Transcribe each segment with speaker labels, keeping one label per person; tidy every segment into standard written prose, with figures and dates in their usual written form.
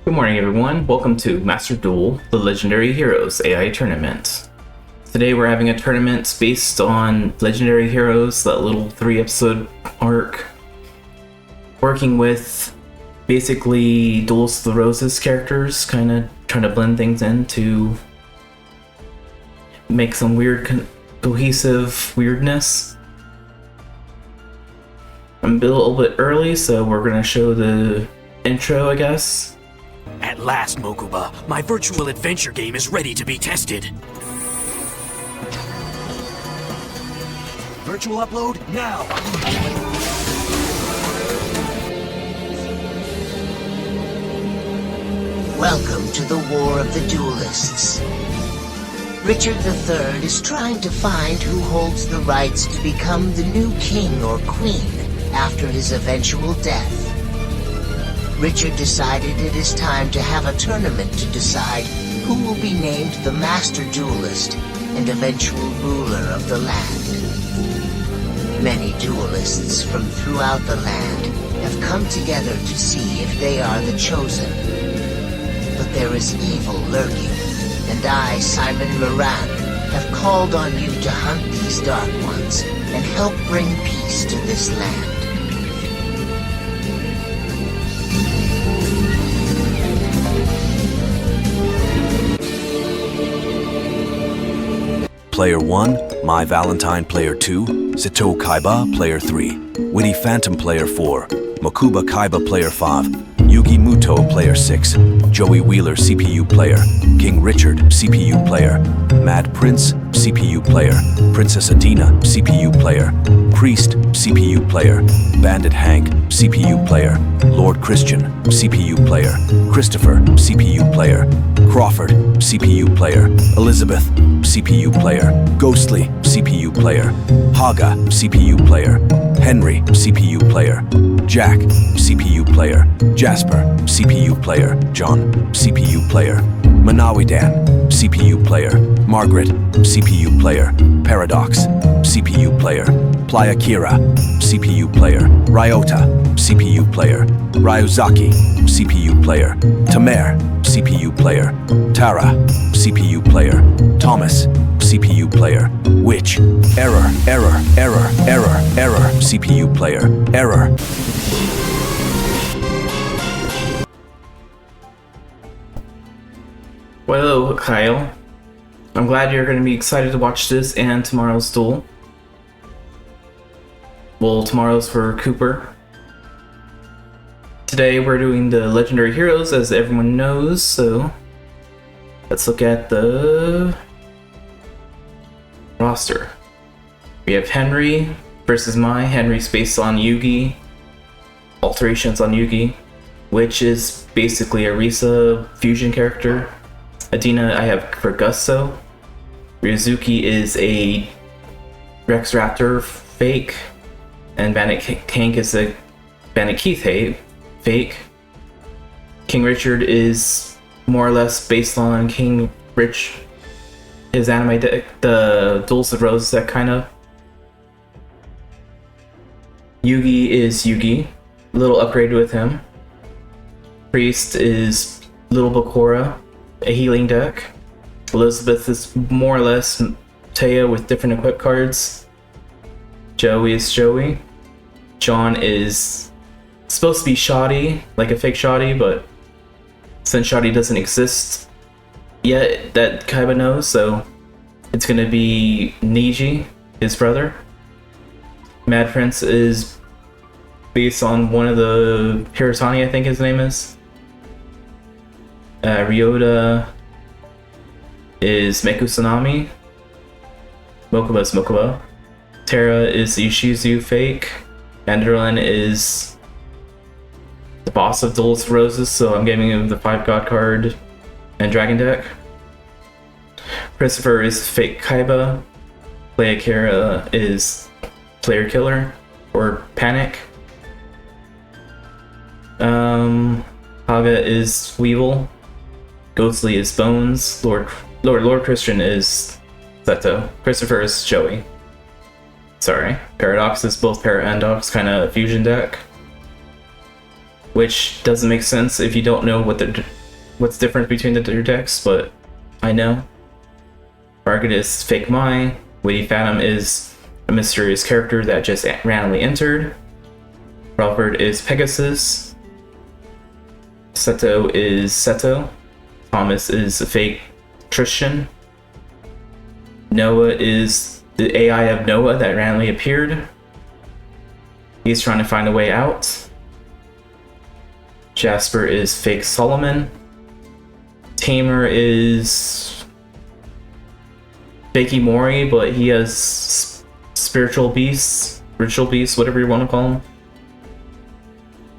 Speaker 1: Good morning, everyone. Welcome to Master Duel, the Legendary Heroes AI Tournament. Today we're having a tournament based on Legendary Heroes, that little 3-episode arc, working with basically Duels of the Roses characters, kind of trying to blend things in to make some weird, cohesive weirdness. I'm a little bit early, so we're going to show the intro, I guess.
Speaker 2: At last, Mokuba, my virtual adventure game is ready to be tested. Virtual upload now!
Speaker 3: Welcome to the War of the Duelists. Richard III is trying to find who holds the rights to become the new king or queen after his eventual death. Richard decided it is time to have a tournament to decide who will be named the Master Duelist and eventual ruler of the land. Many duelists from throughout the land have come together to see if they are the chosen. But there is evil lurking, and I, Simon Moran, have called on you to hunt these dark ones and help bring peace to this land.
Speaker 2: Player 1, My Valentine Player 2, Seto Kaiba Player 3, Witty Phantom Player 4, Mokuba Kaiba Player 5, Yugi Muto Player 6, Joey Wheeler CPU Player, King Richard CPU Player, Mad Prince CPU Player, Princess Adina CPU Player, Priest CPU Player, Bandit Hank CPU Player, Lord Christian CPU Player, Christopher CPU Player, Crawford CPU Player, Elizabeth CPU Player, Ghostly CPU Player, Haga CPU Player, Henry CPU Player, Jack CPU Player, Jasper CPU Player, John CPU Player, Manawidan CPU Player, Margaret CPU Player, Paradox CPU Player, Playa Kira CPU Player, Ryota CPU Player, Ryuzaki CPU Player, Tamer CPU Player, Tara CPU Player, Thomas CPU Player, Witch, Error CPU Player, Error.
Speaker 1: Well, hello, Kyle. I'm glad you're going to be excited to watch this and tomorrow's duel. Well, tomorrow's for Cooper. Today we're doing the Legendary Heroes, as everyone knows, so let's look at the roster. We have Henry versus Henry's based on Yugi, alterations on Yugi, which is basically a Risa fusion character. Adina I have for Gusto. Ryuzuki is a Rex Raptor fake, and Bandit Hank is a Bandit Keith fake. King Richard is more or less based on King Rich, his anime deck, the Duels of Roses deck, kind of. Yugi is Yugi, a little upgraded with him. Priest is Little Bakura, a healing deck. Elizabeth is more or less Taya with different equip cards. Joey is Joey. John is supposed to be Shoddy, like a fake Shoddy, but since Shoddy doesn't exist yet, that Kaiba knows, so it's gonna be Niji, his brother. Mad Prince is based on one of the Hiratani, I think his name is. Ryota is Meku Tsunami. Mokuba is Mokuba. Terra is Yushizu fake. Mandarin is the boss of Duels of Roses, so I'm giving him the 5 God card and Dragon deck. Christopher is fake Kaiba. Playa Kira is Player Killer or Panic. Haga is Weevil. Ghostly is Bones. Lord Christian is Seto. Christopher is Joey. Sorry. Paradox is both Para and Dox, kind of fusion deck. which doesn't make sense if you don't know what's different between the two decks, but I know. Bargain is Fake Mai. Witty Phantom is a mysterious character that just randomly entered. Crawford is Pegasus. Seto is Seto. Thomas is a fake Tristan. Noah is the AI of Noah that randomly appeared. He's trying to find a way out. Jasper is fake Solomon. Tamer is Fakey Mori, but he has spiritual beasts, ritual beasts, whatever you want to call them,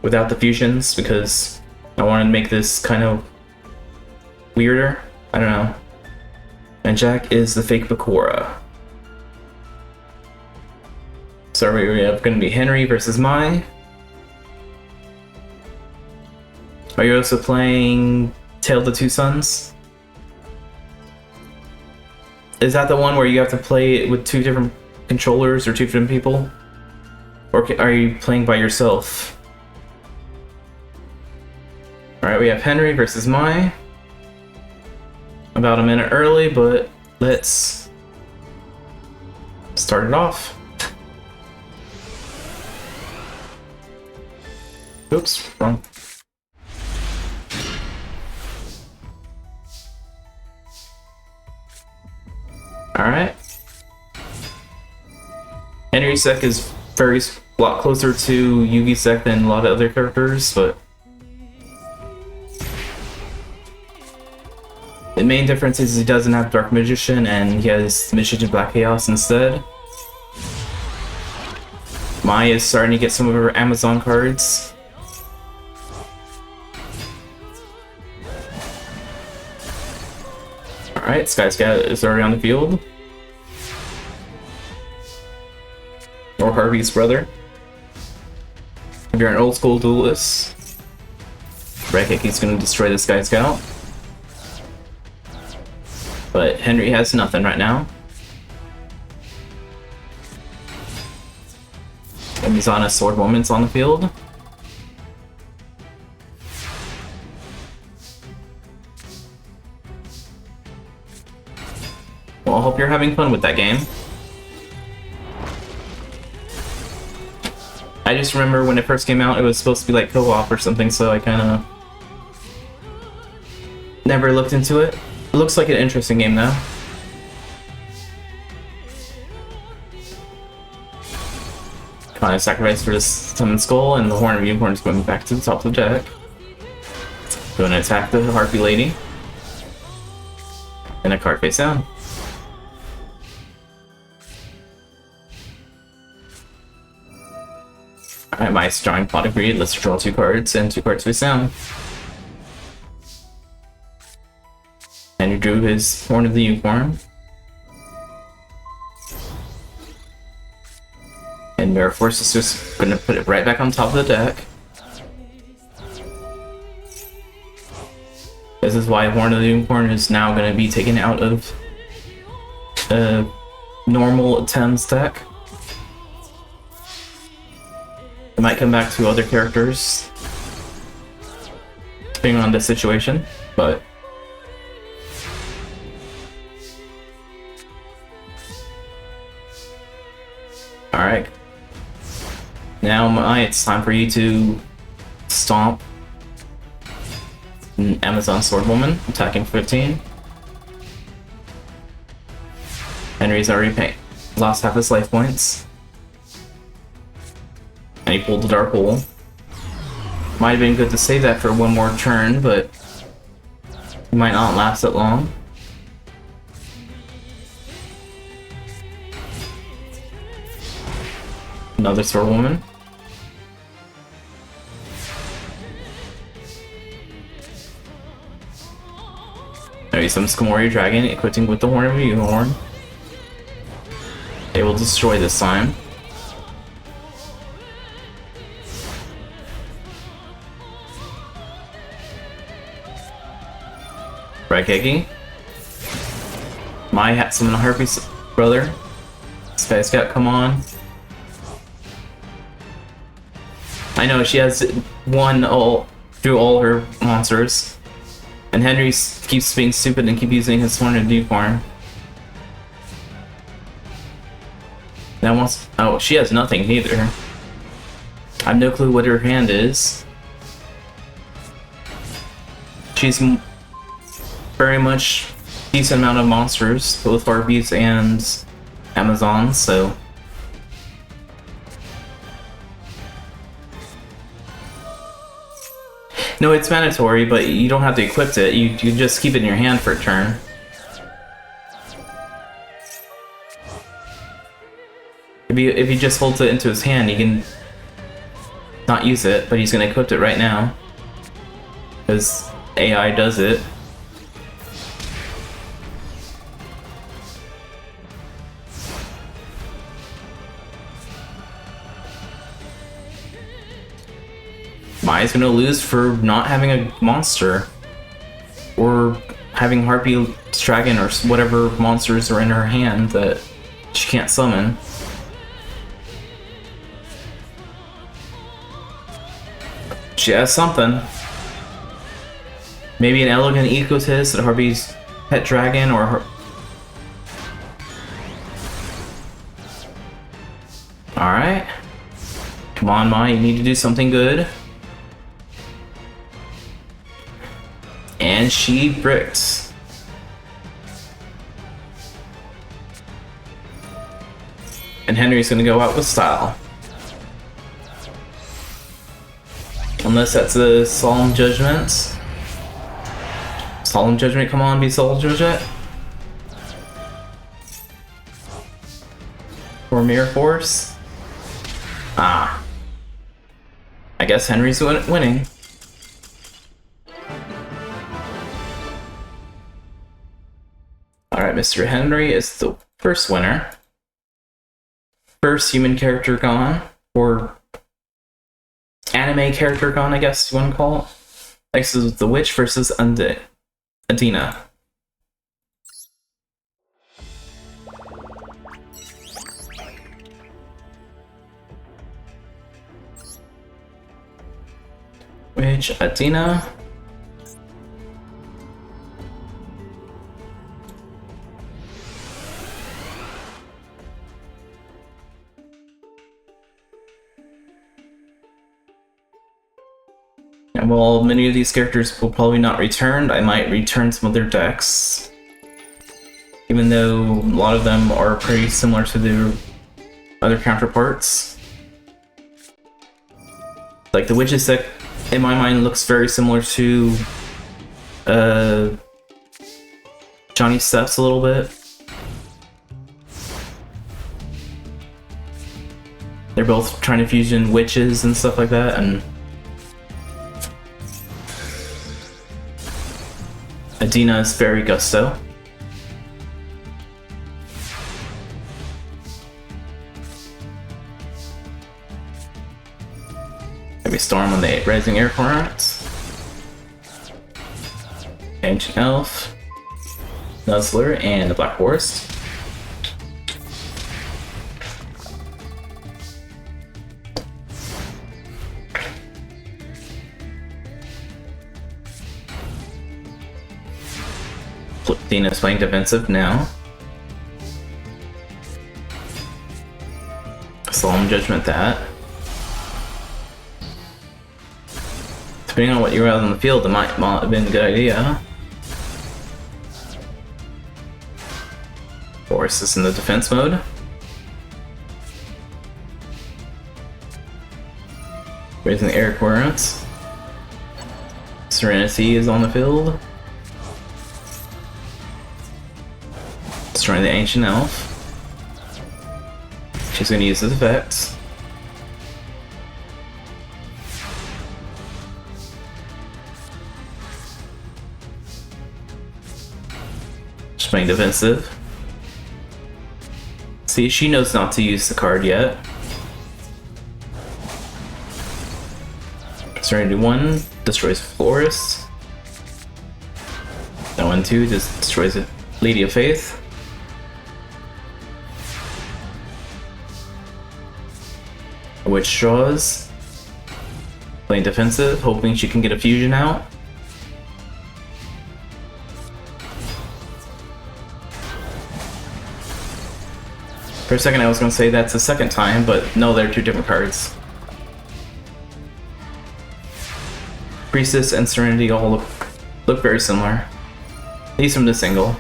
Speaker 1: without the fusions, because I wanted to make this kind of weirder. I don't know. And Jack is the fake Bakura. So we have going to be Henry versus Mai. Are you also playing Tale of the Two Sons? Is that the one where you have to play it with two different controllers or two different people? Or are you playing by yourself? Alright, we have Henry versus Mai. About a minute early, but let's start it off. Oops, wrong. Alright. Henry's deck is a lot closer to Yugi's deck than a lot of other characters, but the main difference is he doesn't have Dark Magician and he has Magician Black Chaos instead. Mai is starting to get some of her Amazon cards. Alright, Skyscat is already on the field. Or Harvey's brother. If you're an old school duelist, Rekiki's gonna destroy this Sky Scout. But Henry has nothing right now. Amazona Sword Woman's on the field. Well, I hope you're having fun with that game. I just remember when it first came out, it was supposed to be like co-op or something, so I kind of never looked into it. It looks like an interesting game though. Kind of sacrifice for this Summon Skull, and the Horn of Unicorn is going back to the top of the deck. Going to attack the Harpy Lady. And a card face down. Alright, my drawing Pot of Greed. Let's draw 2 cards and 2 cards face down. And he drew his Horn of the Unicorn. And Mirror Force is just gonna put it right back on top of the deck. This is why Horn of the Unicorn is now gonna be taken out of normal Thames deck. It might come back to other characters, depending on the situation, but alright. Now, Mai, it's time for you to stomp an Amazon Sword Woman, attacking 15. Henry's already lost half his life points. And he pulled the Dark Hole. Might have been good to save that for one more turn, but it might not last that long. Another Sword Woman. Maybe some Skamori Dragon equipping with the Horn of a Unicorn. They will destroy this time. Raigeki. My hat summon a Harpy's brother. Sky Scout, come on. I I know she has won all through all her monsters, and Henry keeps being stupid and keep using his Sworn and Deform. Now wants. Oh, she has nothing either. I have no clue what her hand is. She's very much decent amount of monsters, both Barbies and Amazons, so. No, it's mandatory, but you don't have to equip it. You just keep it in your hand for a turn. If he just holds it into his hand, he can not use it, but he's gonna equip it right now. Because AI does it. Maya's gonna lose for not having a monster. Or having Harpy, Dragon, or whatever monsters are in her hand that she can't summon. She has something. Maybe an Elegant Egotist, Harpy's pet dragon, or her... Alright. Come on, Ma, you need to do something good. And she bricks. And Henry's gonna go out with style. Unless that's a Solemn Judgment. Solemn Judgment, come on, be Solemn Judgment. Or Mirror Force. Ah. I guess Henry's winning. Alright, Mr. Henry is the first winner. First human character gone. Or anime character gone, I guess you want to call it. Next is the Witch versus Adina. Witch, Adina. And while many of these characters will probably not return, I might return some of their decks. Even though a lot of them are pretty similar to their other counterparts. Like the Witch's deck, in my mind, looks very similar to Johnny Steps a little bit. They're both trying to fusion witches and stuff like that, and Adina is very gusto. Heavy Storm on the Rising Air Current. Ancient Elf. Nuzzler and the Black Forest. Dina's playing defensive now. Solemn Judgment that. Depending on what you were out on the field, it might have been a good idea. Force is in the defense mode. Raising the Air Currents. Serenity is on the field. Destroying the Ancient Elf. She's going to use his effects. She's playing defensive. See, she knows not to use the card yet. Serenity 1 destroys Florist. That one 2 just destroys it. Lady of Faith. Witch draws. Playing defensive, hoping she can get a fusion out. For a second I was going to say that's the second time, but no, they're two different cards. Priestess and Serenity all look very similar. At least from this angle.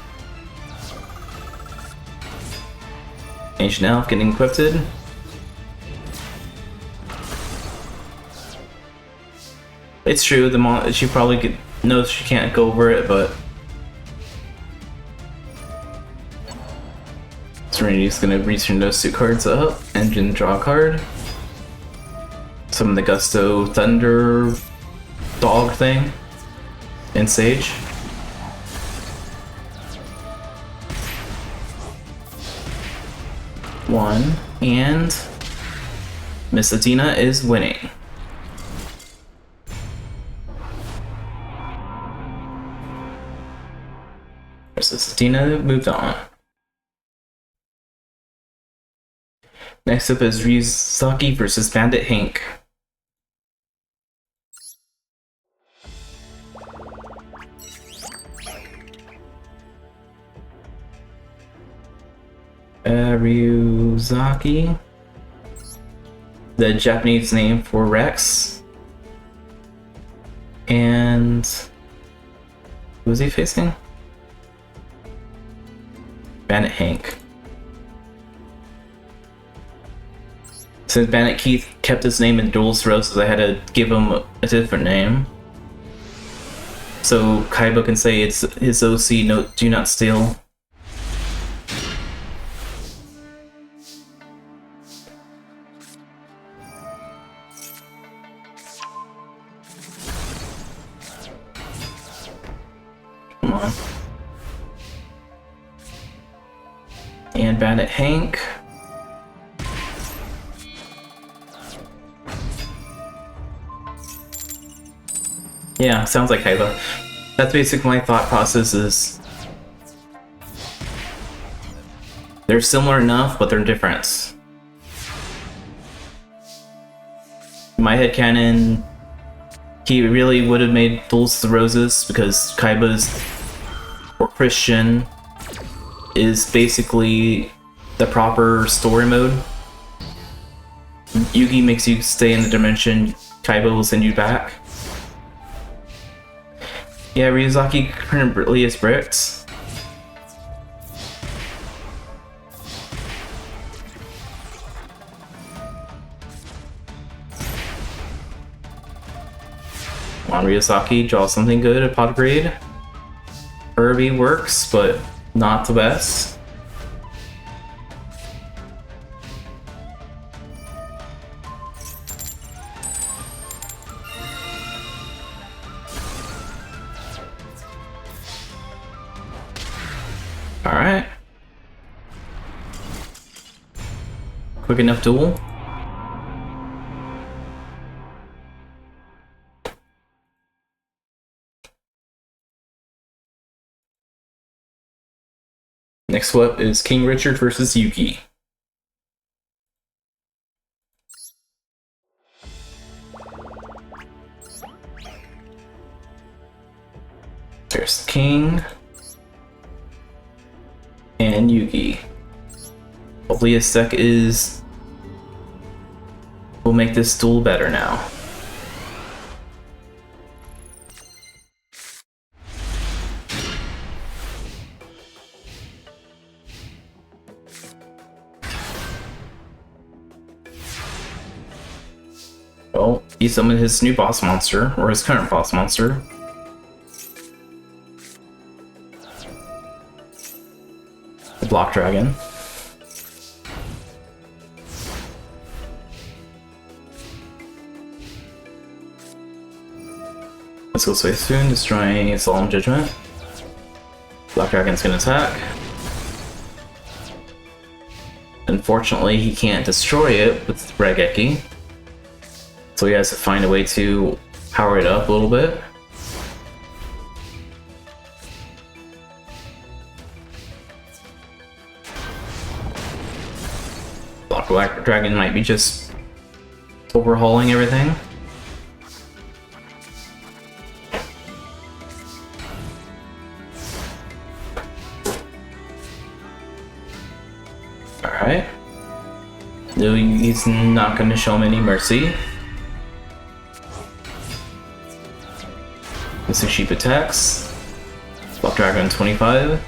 Speaker 1: Ancient Elf getting equipped. It's true, she probably knows she can't go over it, but Serenity's gonna return those two cards up and then draw a card. Summon the Gusto Thunder Dog thing and Sage. One, and Miss Athena is winning. Versus Athena moved on. Next up is Ryuzaki versus Bandit Hank. Ryuzaki, the Japanese name for Rex. And who is he facing? Bandit Hank. Since Bandit Keith kept his name in Duel's Roses, I had to give him a different name. So Kaiba can say it's his OC, no, do not steal. Come on. And Bandit Hank. Yeah, sounds like Kaiba. That's basically my thought process is they're similar enough, but they're different. In my headcanon, he really would have made Duels of the Roses because Kaiba's or Christian is basically the proper story mode. Yugi makes you stay in the dimension, Kaiba will send you back. Yeah, Ryuzaki currently is bricks. Come on, Ryuzaki, draw something good at pot grade. Irby works, but not the best. Alright. Quick enough duel. Next up is King Richard versus Yugi. There's the King. And Yugi. Hopefully his deck will make this duel better now. Well, he summoned his new boss monster, or his current boss monster. Block Dragon. Let's go Space Spoon, destroying Solemn Judgment. Block Dragon's gonna attack. Unfortunately, he can't destroy it with Regeki, so he has to find a way to power it up a little bit. Black Dragon might be just overhauling everything. Alright. No, he's not going to show him any mercy. Missing sheep attacks. Black Dragon 25.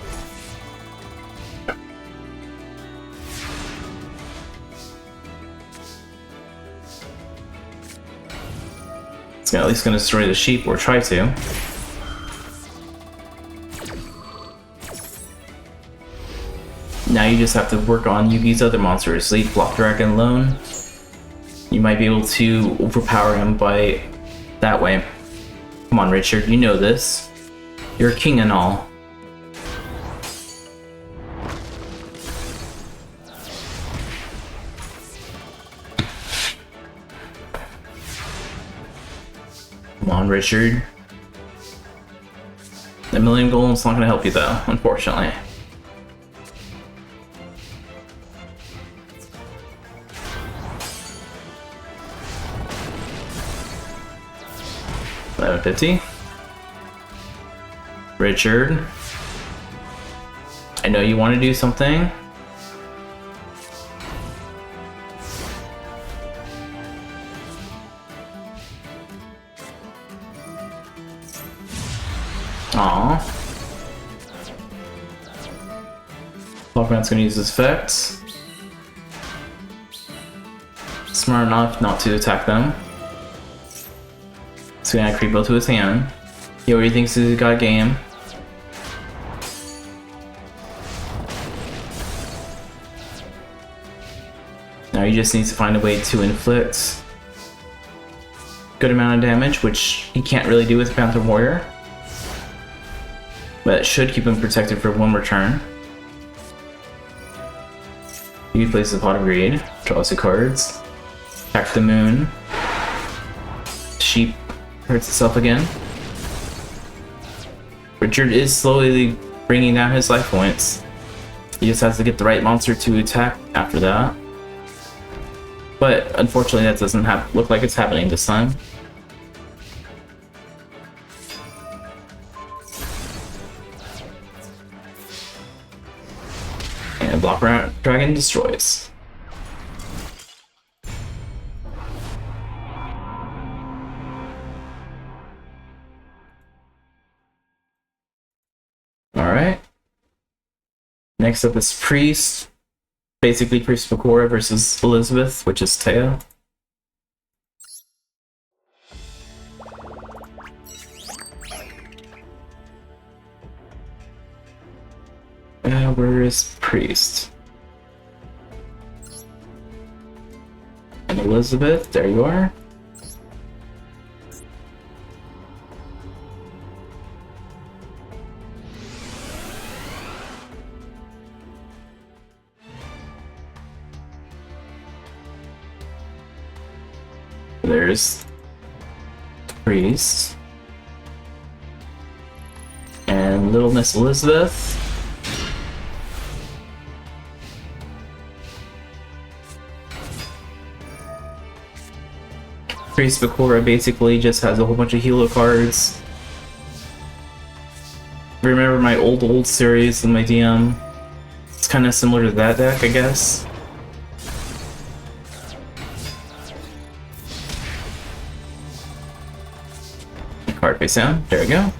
Speaker 1: It's at least going to destroy the sheep, or try to. Now you just have to work on Yugi's other monsters. Leave Black Dragon alone. You might be able to overpower him by that way. Come on, Richard, you know this. You're a king and all. Come on, Richard. The Millennium Golem's not gonna help you though, unfortunately. $11.50. Richard. I know you want to do something. Aww. Lockman's gonna use his effects. Smart enough not to attack them. He's gonna add Creepo to his hand. He already thinks he's got a game. Now he just needs to find a way to inflict good amount of damage, which he can't really do with Panther Warrior. But it should keep him protected for one more turn. He plays the Pot of Greed, draws 2 cards, attack the moon. Sheep hurts itself again. Richard is slowly bringing down his life points. He just has to get the right monster to attack after that. But unfortunately that doesn't look like it's happening this time. And Black Dragon destroys. Alright. Next up is Priest. Basically Priest Bakura versus Elizabeth, which is Teo. Where is Priest? And Elizabeth, there you are. There's Priest and Little Miss Elizabeth. Priest Bakura basically just has a whole bunch of Hilo cards. Remember my old series in my DM? It's kind of similar to that deck, I guess. Card face down. There we go.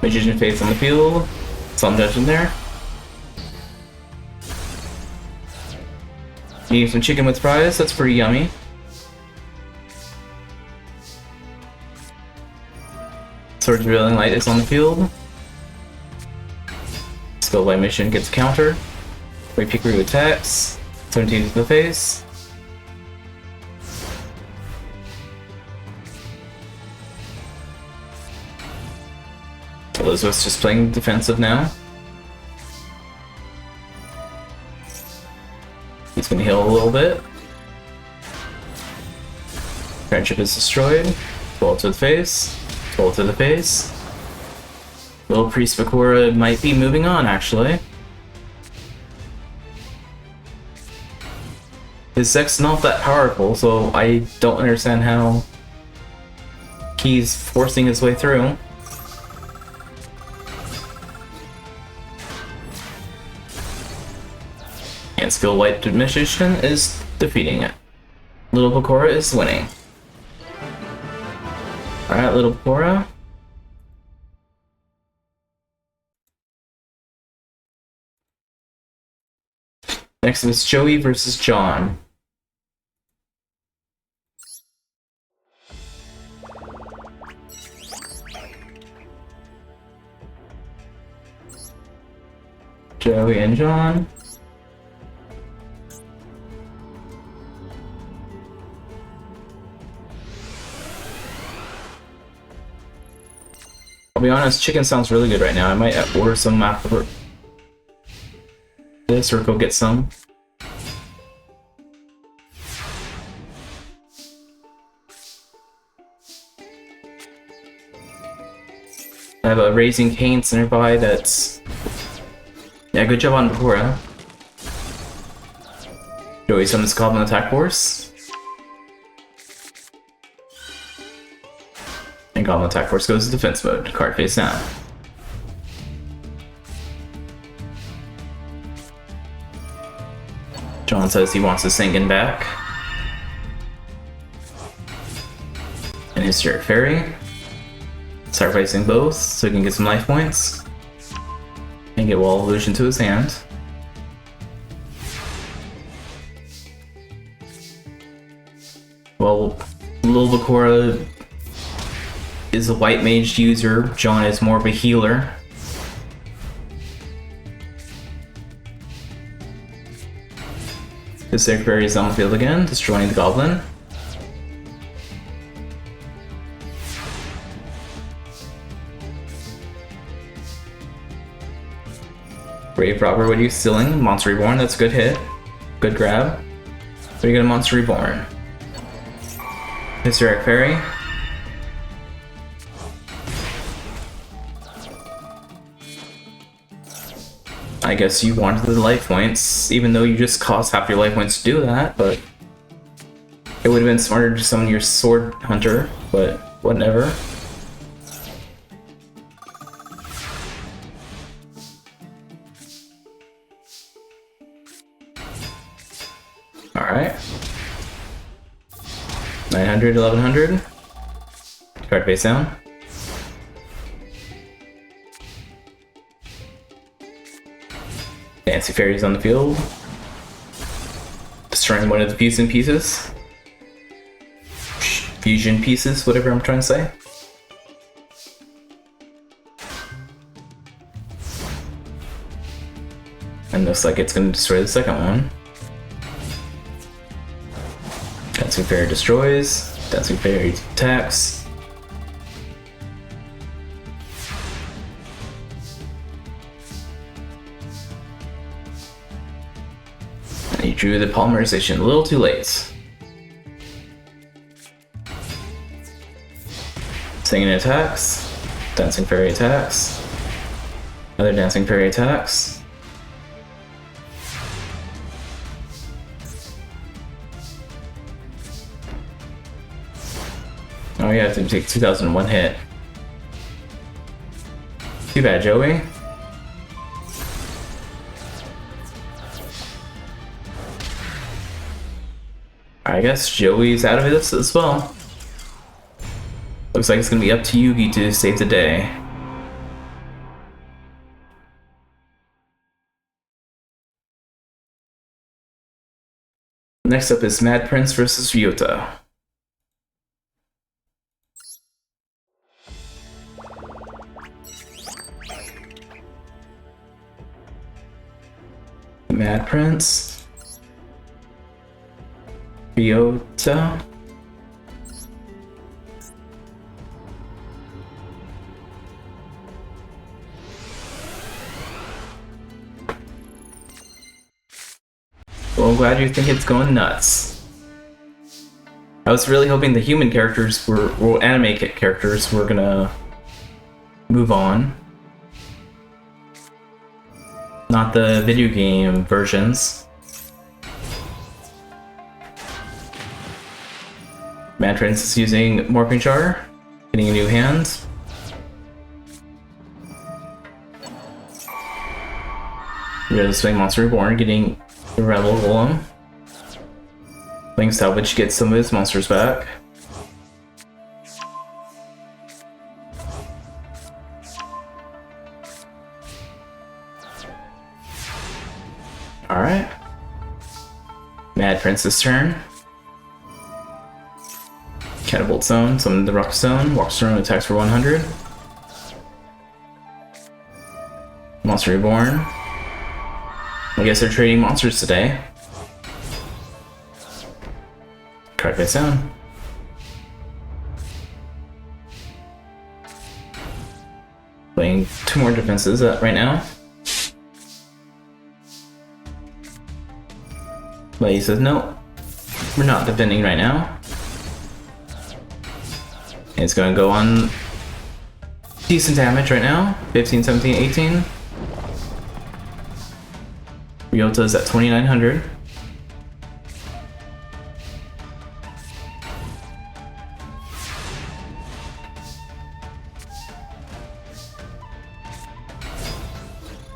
Speaker 1: Magician face on the field. Sun Dungeon there. Eating some chicken with fries. That's pretty yummy. Swords Revealing Light is on the field. Skull Light Mission gets a counter. Ray Pikachu attacks. 17 to the face. Elizabeth's just playing defensive now. He's gonna heal a little bit. Friendship is destroyed. Bullet to the face. Bullet to the face. Little Priest Bakura might be moving on, actually. His deck's not that powerful, so I don't understand how he's forcing his way through. skill White Magician is defeating it. Little Bakura is winning. Alright, Little Bakura. Next is Joey versus John. Joey and John. I'll be honest, chicken sounds really good right now. I might order some after this or go get some. I have a Raising Canes nearby that's... Yeah, good job on Bakura. Joey summons Goblin Attack Force. And Goblin Attack Force goes to defense mode, card face down. John says he wants his Sengen back. And his Hysteric Fairy. Sacrificing both so he can get some life points. And get Wall Illusion to his hand. Well, Lil Bakura is a white mage user. John is more of a healer. His Secretary is on the field again, destroying the goblin. Brave Robber, what are you stealing? Monster Reborn, that's a good hit. Good grab. So you get a Monster Reborn. Hysteric Fairy. I guess you wanted the life points, even though you just cost half your life points to do that, but it would have been smarter to summon your Sword Hunter, but whatever. Alright. 900, 1100. Card face down. Fancy Fairies on the field. Destroying one of the fusion pieces. Fusion pieces, whatever I'm trying to say. And looks like it's going to destroy the second one. Dancing Fairy destroys. Dancing Fairy attacks. And you drew the polymerization a little too late. Singing attacks. Dancing Fairy attacks. Another Dancing Fairy attacks. Oh, you have to take 2001 hit. Too bad, Joey. I guess Joey's out of this as well. Looks like it's gonna be up to Yugi to save the day. Next up is Mad Prince versus Ryota. Mad Prince, Ryota, well, I'm glad you think it's going nuts. I was really hoping the human characters or anime characters were gonna move on. Not the video game versions. Mad Prince is using Morphing Jar, getting a new hand. We're gonna swing Monster Reborn, getting The Rebel Golem. Playing Salvage gets some of his monsters back. Alright. Mad Prince's turn. Catapult Zone, summon the Rock Stone. Rock Stone attacks for 100. Monster Reborn. I guess they're trading monsters today. Card face down. Playing 2 more defenses right now. But he says, no, we're not defending right now. And it's going to go on decent damage right now. 15, 17, 18. Ryota's at 2,900.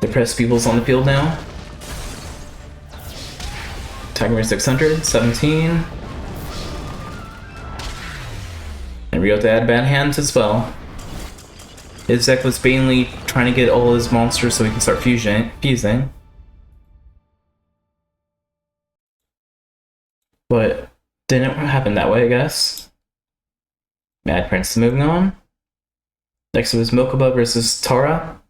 Speaker 1: Depressed people's on the field now. Tiger 600, 17. And Ryota had bad hands as well. His deck was mainly trying to get all his monsters so he can start fusing. But didn't happen that way, I guess. Mad Prince is moving on. Next was Mokuba versus Tara.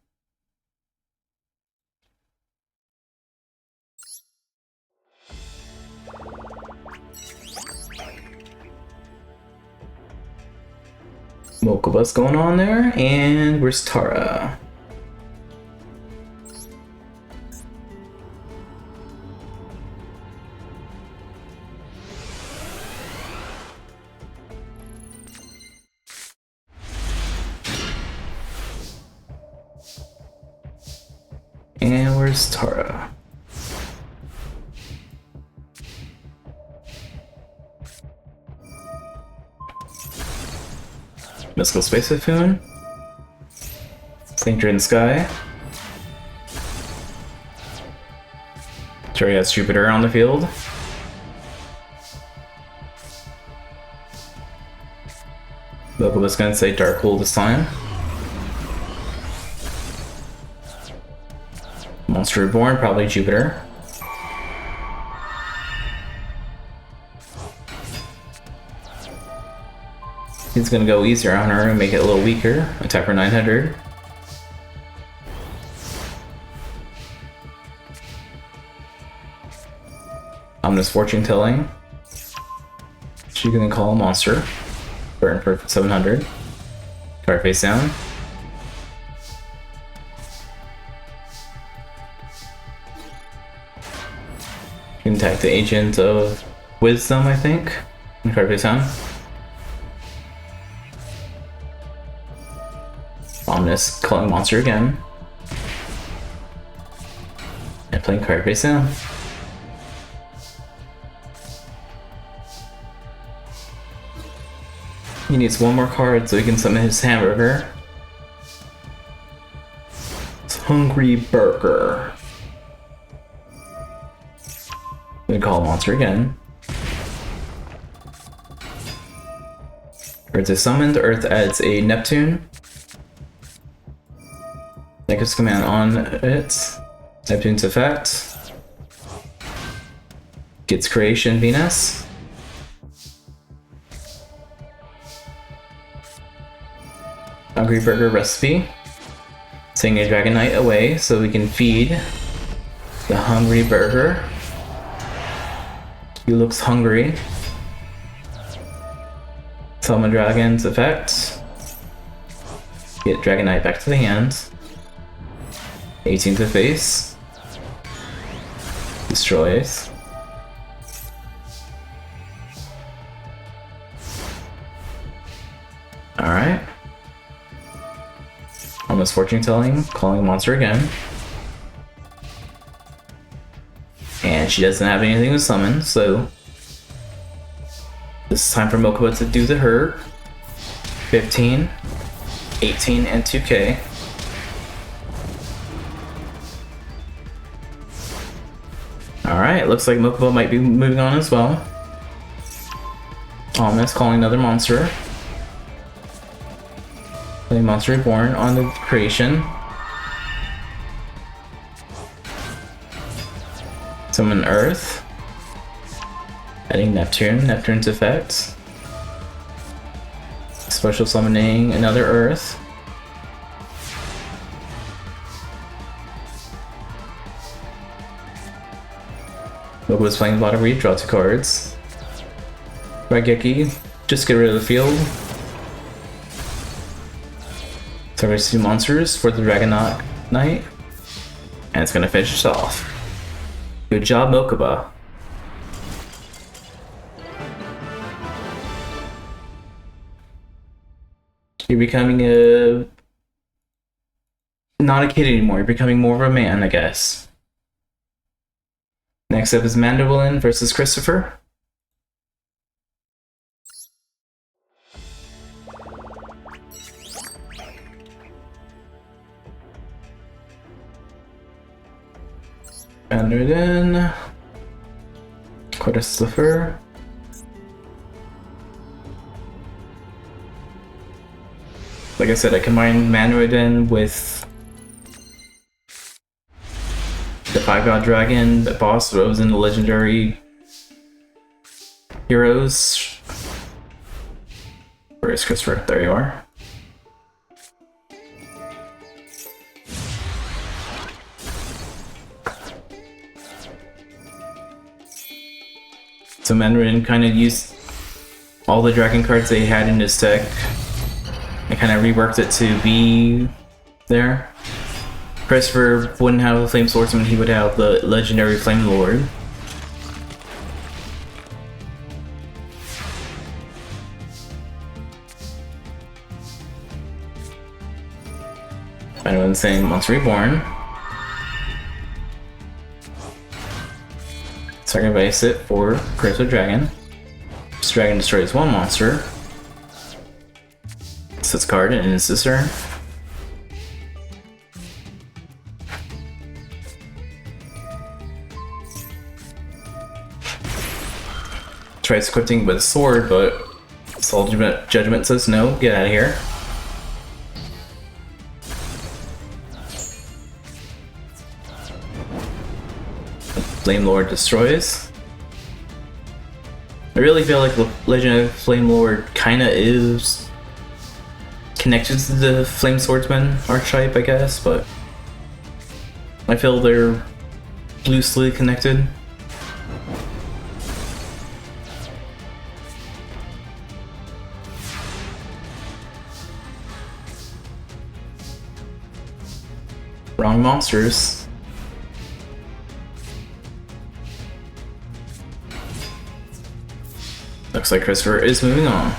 Speaker 1: Mokuba's going on there, and where's Tara? And where's Tara? Mystical Space Typhoon. Danger in the Sky. Sure, he has Jupiter on the field. Mokuba's gonna say Dark Hole this time. Monster Reborn, probably Jupiter. He's gonna go easier on her and make it a little weaker. Attack for 900. Ominous Fortune Telling. She's gonna call a monster. Burn for 700. Card face down. You can attack the Agent of Wisdom, I think. And card face down. Ominous calling monster again. And playing card face down. He needs one more card so he can summon his hamburger. It's Hungry Burger. I'm gonna call monster again. Earth is summoned. Earth adds a Neptune. Negative command on it. Neptune's effect. Gets Creation Venus. Hungry Burger recipe. Sing a Dragon Knight away so we can feed the Hungry Burger. He looks hungry. Summon Dragon's effect. Get Dragon Knight back to the hand. 18 to face. Destroys. Alright. Almost Fortune Telling, calling monster again. And she doesn't have anything to summon, so this is time for Mokuba to do the hurt. 15, 18, and 2k. Alright, Alright, looks like Mokuba might be moving on as well. Ominous calling another monster. Playing Monster Reborn on the creation. Summon Earth. Adding Neptune's effects. Special summoning another Earth. Mokuba's playing a lot of redraw 2 cards. Raigeki, just get rid of the field. Targets 2 monsters for the Dragon Knight. And it's gonna finish it off. Good job, Mokuba. You're becoming not a kid anymore, you're becoming more of a man, I guess. Next up is Mandolin versus Christopher. Mandolin, Christopher. Like I said, I combined Manroiden with the 5-God Dragon, the boss that was in the legendary heroes. Where is Christopher? There you are. So Mandarin kind of used all the dragon cards they had in his deck and kind of reworked it to be there. Christopher wouldn't have the Flame Swordsman, he would have the legendary Flame Lord. Anyone saying Monster Reborn. Sacrifice it for Crystal Dragon. This dragon destroys 1 monster. Sets card and ends this turn. Tries equipping with a sword, but Soul Judgment says no, get out of here. Flame Lord destroys. I really feel like the Legend of Flame Lord kinda is connected to the Flame Swordsman archetype, I guess, but I feel they're loosely connected. Wrong monsters. Looks like Christopher is moving on.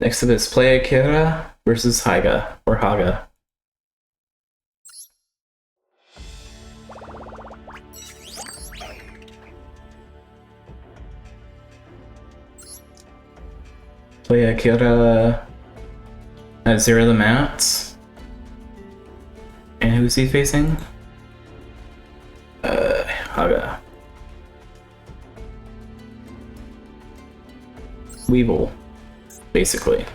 Speaker 1: Next up is Play Akira versus Haga, or Haga. Play Akira at 0 the mats. And who's he facing? Haga. Weevil, basically.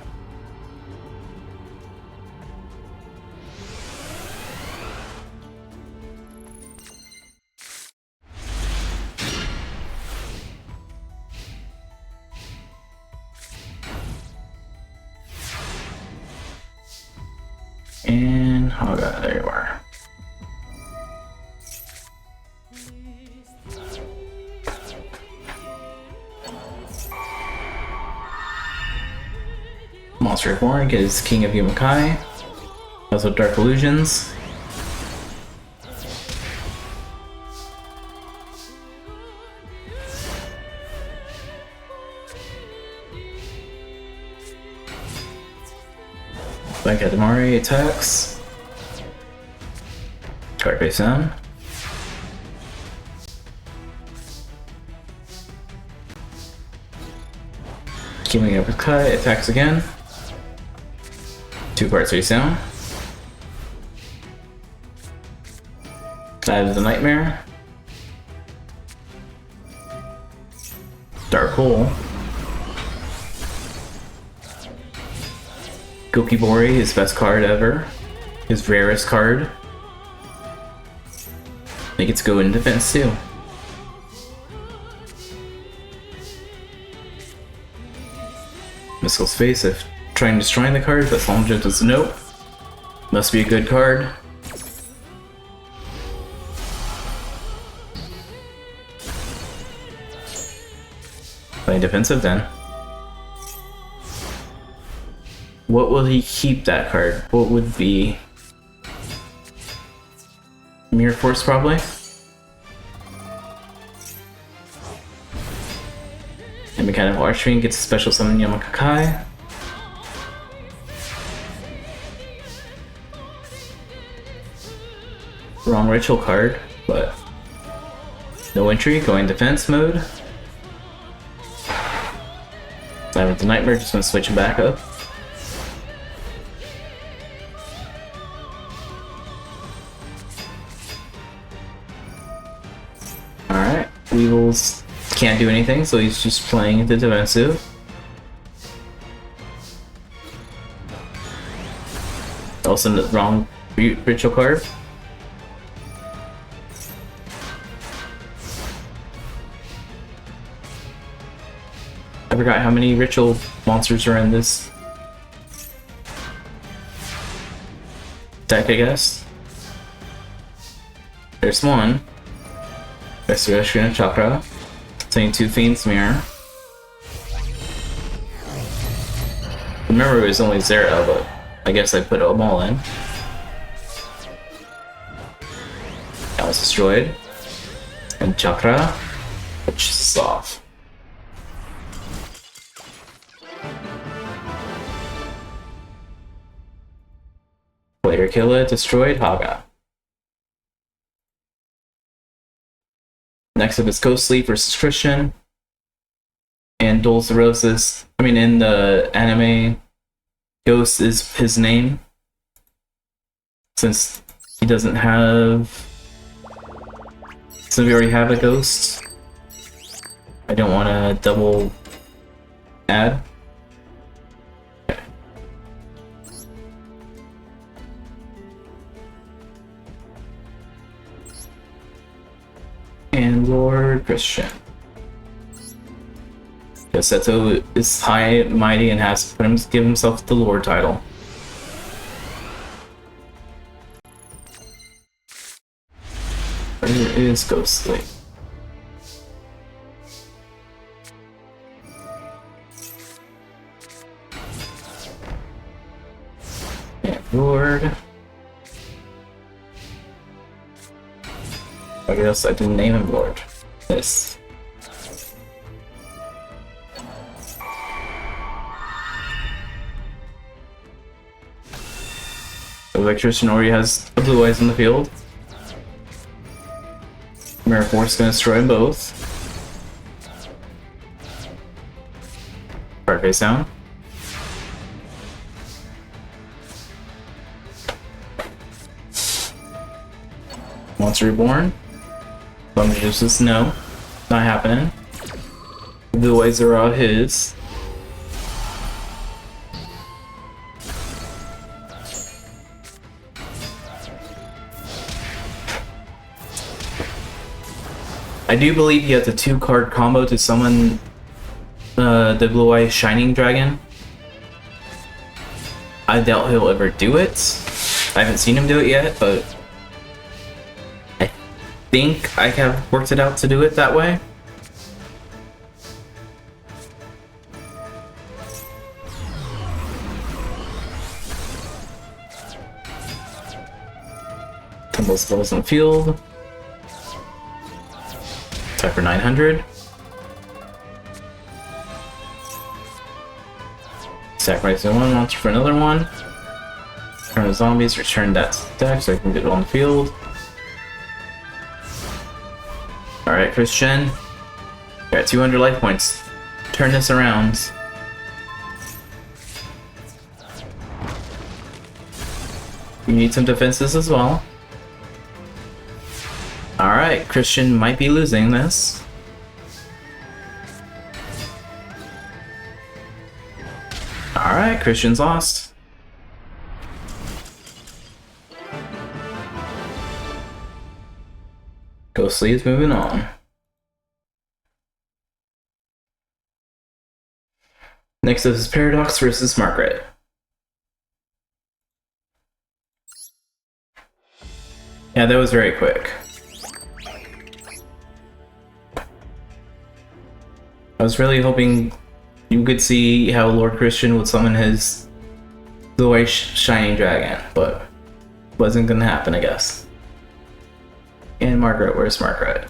Speaker 1: And Haga, there you are. Monster Reborn gets King of Yumakai. Also Dark Illusions. Black Adamari attacks. Card face down. Teaming up with Kai, attacks again. 2 cards face down. That is a Nightmare. Dark Hole. Gokibori, his best card ever. His rarest card. He gets to go in defense too. Mystical Space, if trying destroying the card, but Salmjet does nope. Must be a good card. Playing defensive then. What will he keep that card? What would be... Mirror Force probably? And Mechanical Archery gets a special summon Yamakakai. Wrong ritual card, but no entry, going defense mode. Time with the Nightmare, just gonna switch him back up. Alright, Weevils can't do anything, so he's just playing the defensive. Also the wrong ritual card. I forgot how many ritual monsters are in this deck, I guess. There's one. Restoration of Chakra. Saying 2 Fiend's Mirror. Remember it was only 0, but I guess I put them all in. That was destroyed. And Chakra, which is off. Player Killer destroyed Haga. Next up is Ghostly versus Christian. And Duel's the Roses. I mean, in the anime, Ghost is his name. Since he doesn't have... Since we already have a Ghost, I don't want to double add. And Lord Christian. Because Seto is high and mighty and has to give himself the Lord title. Where is Ghostly? And Lord. I guess I didn't name him Lord. This. Electrician already has the blue eyes in the field. Mirror Force is going to destroy them both. Card face down. Monster Reborn. Bum Juices, no. Not happening. Blue eyes are all his. I do believe he has a 2-card combo to summon the Blue Eye Shining Dragon. I doubt he'll ever do it. I haven't seen him do it yet, but I think I have worked it out to do it that way. Tumble spells in the field. Type for 900. Sacrifice one monster for another one. Turn the zombies, return that to the deck so I can get it on the field. Alright, Christian. You're at 200 life points. Turn this around. You need some defenses as well. Alright, Christian might be losing this. Alright, Christian's lost. Ghostly is moving on. Next up is Paradox versus Margaret. Yeah, that was very quick. I was really hoping you could see how Lord Christian would summon his Blue Eye Shining Dragon, but wasn't gonna happen, I guess. And Margaret, where's Margaret?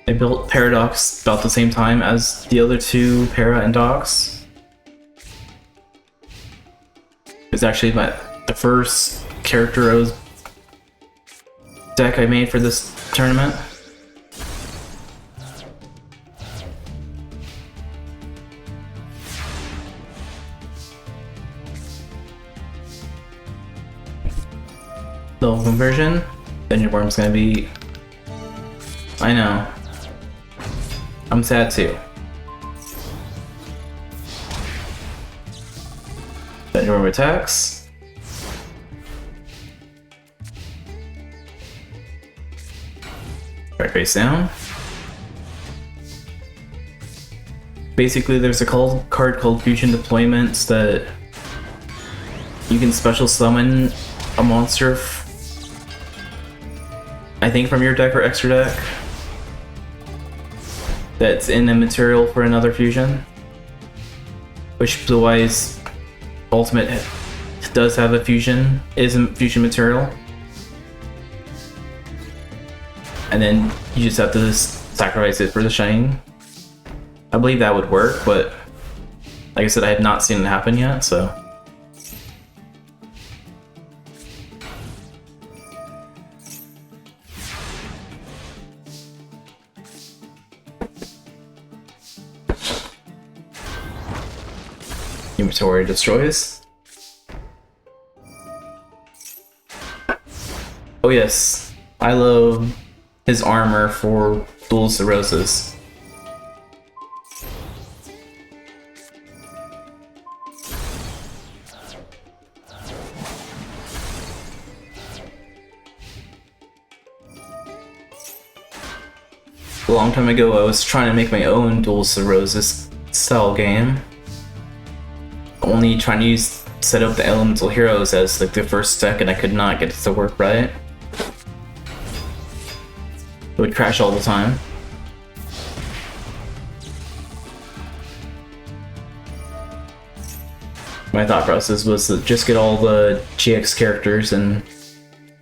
Speaker 1: I built Paradox about the same time as the other two Para and Dogs. It's actually the first character deck I made for this tournament. Little conversion. Then your worm's gonna be. I know. I'm sad too. Then your worm attacks. Right face down. Basically, there's a card called Fusion Deployments that you can special summon a monster, I think from your deck or extra deck, that's in a material for another fusion. Which Blue Eye's ultimate does have a fusion, is a fusion material. And then you just have to sacrifice it for the shine. I believe that would work, but like I said, I have not seen it happen yet, so. Inventory destroys. Oh yes, I love his armor for Duels of Roses. A long time ago, I was trying to make my own Duels of Roses style game. Only trying to set up the elemental heroes as like the first deck, and I could not get it to work right. It would crash all the time. My thought process was to just get all the GX characters and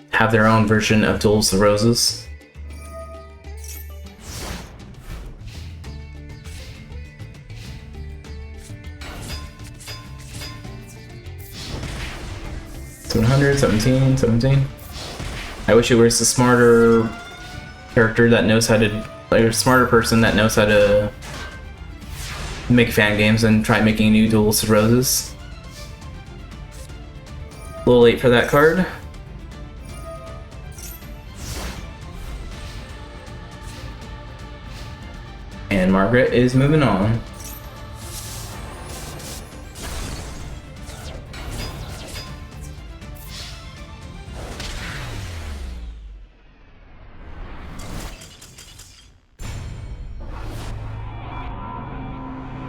Speaker 1: have their own version of Duels of Roses. 17. I wish it was a smarter character that knows how to, like a smarter person that knows how to make fan games and try making new Duels of Roses. A little late for that card. And Margaret is moving on.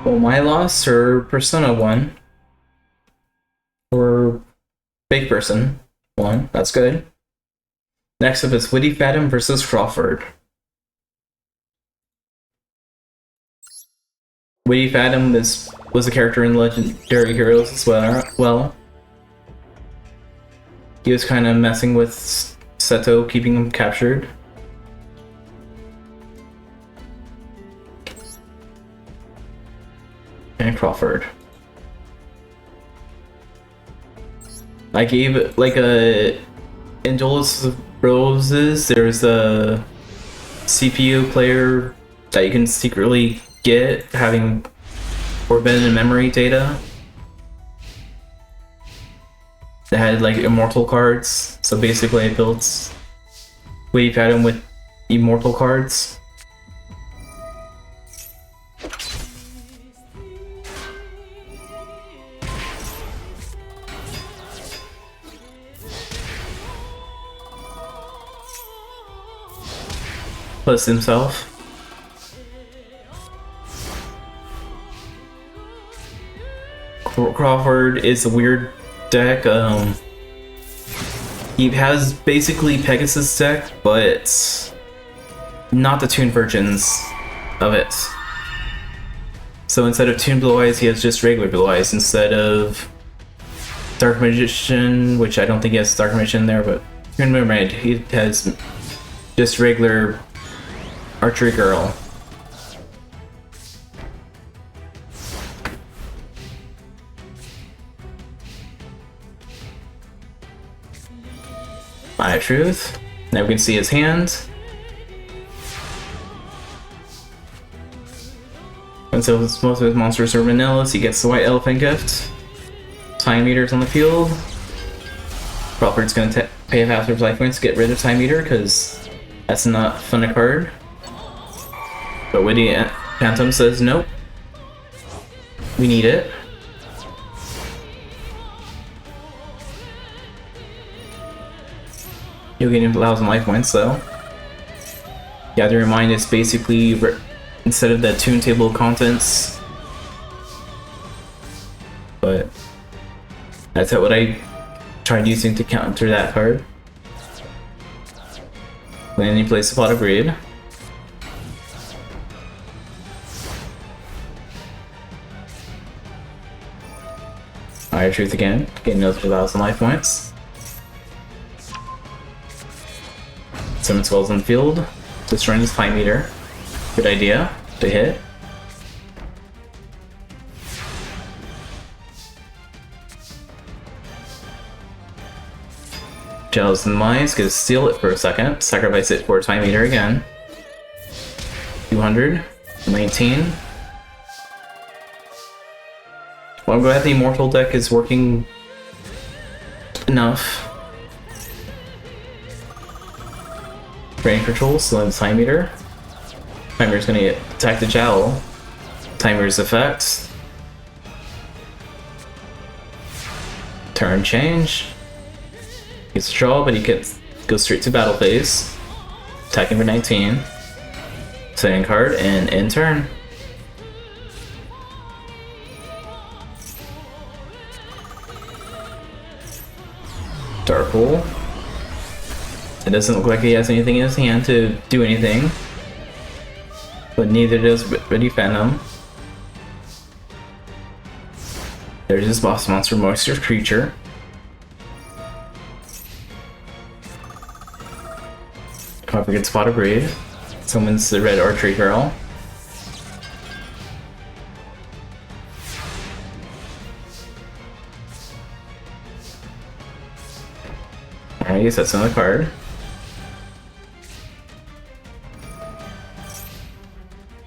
Speaker 1: Well, my loss, her Persona won. Or Big Person won. That's good. Next up is Witty Fathom versus Crawford. Witty Fathom was a character in Legendary Heroes as well. He was kind of messing with Seto, keeping him captured. and Crawford. I gave it like a in Duelist Roses. There's a CPU player that you can secretly get having forbidden memory data that had like immortal cards. So basically, I built Wave Pattern with immortal cards. Plus himself. Crawford is a weird deck. He has basically Pegasus deck, but not the tuned versions of it. So instead of tuned Blue Eyes, he has just regular Blue Eyes instead of Dark Magician, which I don't think he has Dark Magician there, but tuned Mermaid, he has just regular Archery Girl. Eye of Truth. Now we can see his hand. And so most of his monsters are vanillas. He gets the White Elephant gift. Time Meter's on the field. Crawford's gonna pay half his life points to get rid of Time Meter because that's not fun a card. But Witty Phantom says nope. We need it. You'll get 1,000 life points though. Gather Your Mind is basically instead of the tune table of contents. But that's what I tried using to counter that card. Then you place a Pot of Greed. Eye of Truth again, getting another 1,000 life points. Summon Skulls on the field, destroying his Time Meter. Good idea to hit. Jealous and Mice, gonna steal it for a second, sacrifice it for a Time Meter again. 200, 19. Well, I'm glad the Immortal deck is working enough. Brain Control, so then Time Meter. Time Meter's gonna attack the Jowl. Timer's effects. Turn change. Gets a draw, but he goes straight to battle phase. Attacking for 19. Setting card and end turn. Dark Hole. It doesn't look like he has anything in his hand to do anything. But neither does Ready Phantom. There's his boss monster, Moisture Creature. Copper gets Pot of Greed. Summons the Red Archery Girl. Alright, he sets another card.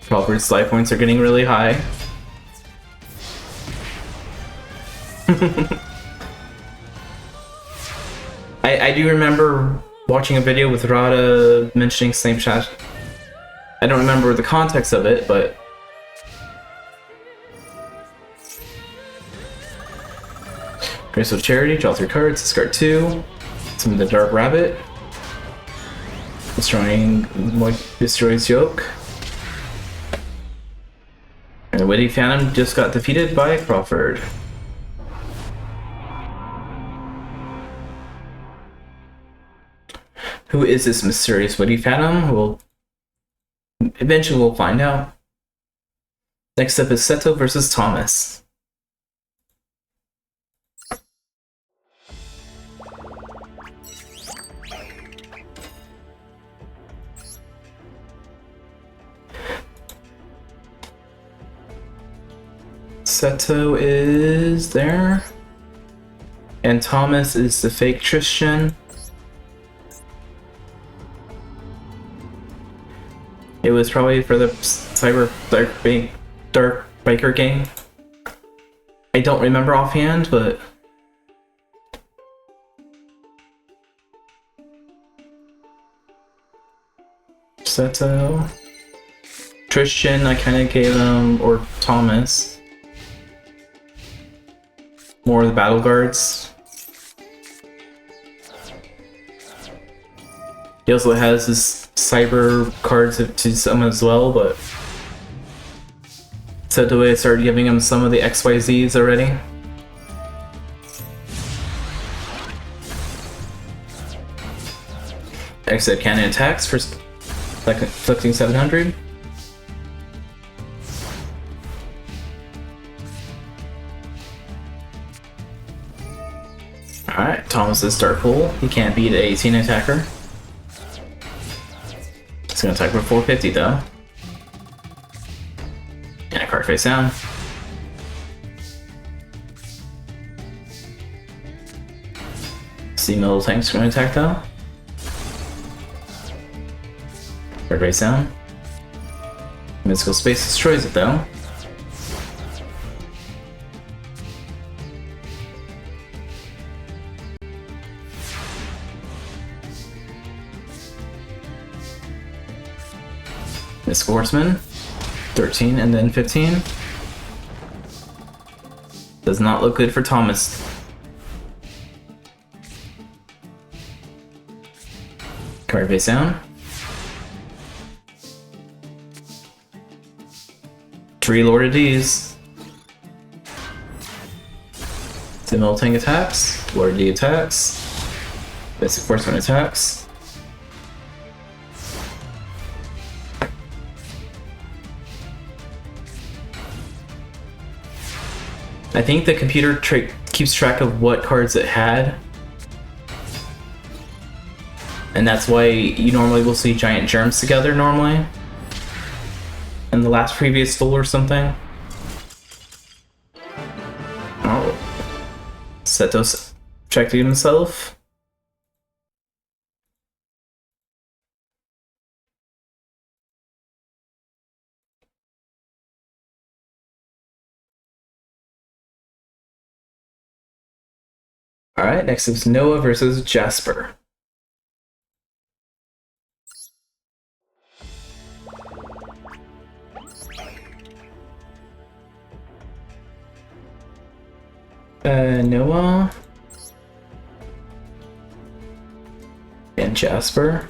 Speaker 1: Crawford's life points are getting really high. I do remember watching a video with Rada mentioning Same Chat. I don't remember the context of it, but Grace of Charity, draw 3 cards, discard 2. Summon the Dark Rabbit. Destroys Yoke. And the Witty Phantom just got defeated by Crawford. Who is this mysterious Witty Phantom? Well, eventually we'll find out. Next up is Seto versus Thomas. Seto is there. And Thomas is the fake Christian. It was probably for the cyber dark biker gang. I don't remember offhand, but Seto. Christian, I kind of gave him, or Thomas, more of the battle guards. He also has his cyber cards to some as well, but Seto, I started giving him some of the XYZs already. Exit cannon attacks for inflicting 700. Alright, Thomas is Dark Pool. He can't beat an 18 attacker. It's gonna attack for 450 though. And a card face down. Sea Middle Tank's gonna attack though. Card face down. Mystical Space destroys it though. Mystical Horseman, 13 and then 15. Does not look good for Thomas. Card face down. 3 Lord of D's. Simultaneous attacks, Lord of D attacks, Basic Horseman attacks. I think the computer keeps track of what cards it had. And that's why you normally will see giant germs together normally. In the last previous duel or something. Oh. Seto's checking himself. Alright, next is Noah versus Jasper. Noah and Jasper.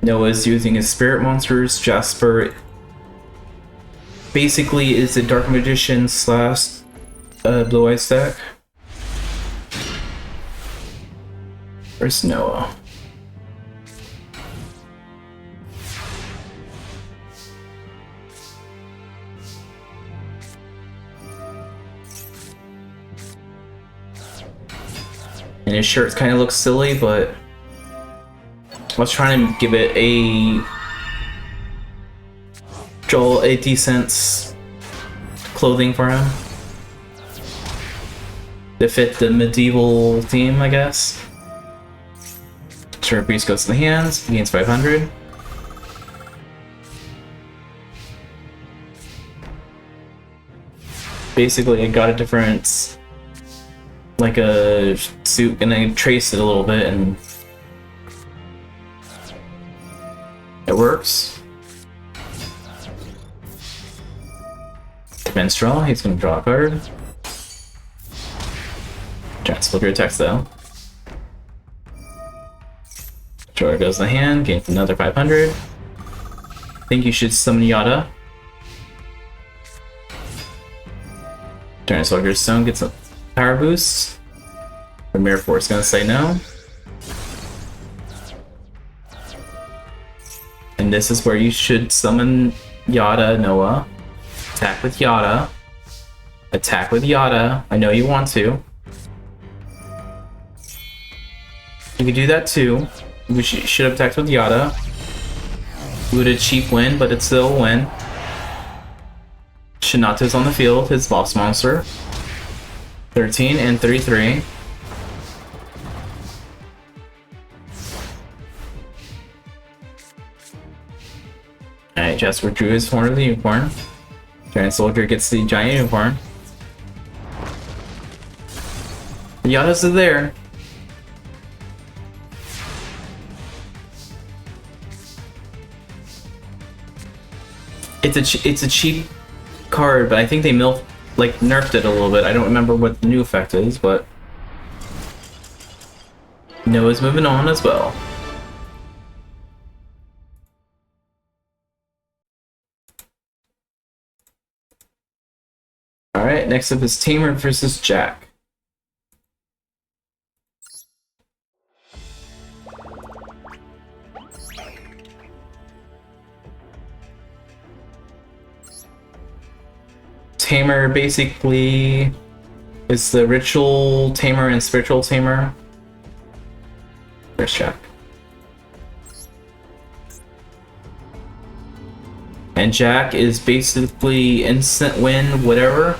Speaker 1: Noah's using his spirit monsters. Jasper basically is a dark magician slash blue eyes deck. Where's Noah? And his shirt kind of looks silly, but I was trying to give it a decent clothing for him to fit the medieval theme, I guess. Sure, Priest goes to the hands, gains 500. Basically, I got a different, like a suit, and I traced it a little bit, and it works. Minstrel, he's gonna draw a card. Giant Split your attacks though. Drawer goes to the hand, gains another 500. I think you should summon Yada. Giant Soldier's Stone gets a power boost. The Mirror Force gonna say no. And this is where you should summon Yada, Noah. Attack with Yada. Attack with Yada. I know you want to. You could do that too. We should have attacked with Yada. We would have cheap win, but it's still a win. Shinato's on the field, his boss monster. 13 and 33. Alright, Jasper drew his horn of the unicorn. Giant Soldier gets the giant unicorn. Giannis is there. It's a cheap card, but I think they nerfed it a little bit. I don't remember what the new effect is, but Noah's moving on as well. Alright, next up is Tamer versus Jack. Tamer basically is the ritual tamer and spiritual tamer. Where's Jack? And Jack is basically instant win, whatever.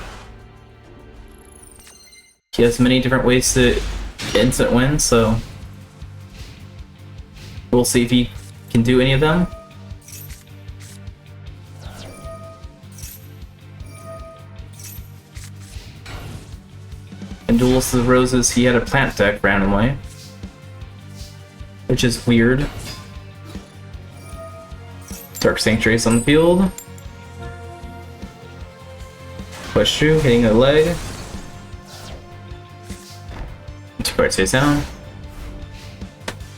Speaker 1: He has many different ways to instant win, so we'll see if he can do any of them. In Duels of the Roses, he had a plant deck randomly, which is weird. Dark Sanctuary's on the field. Push through, hitting a leg. 2 cards face down.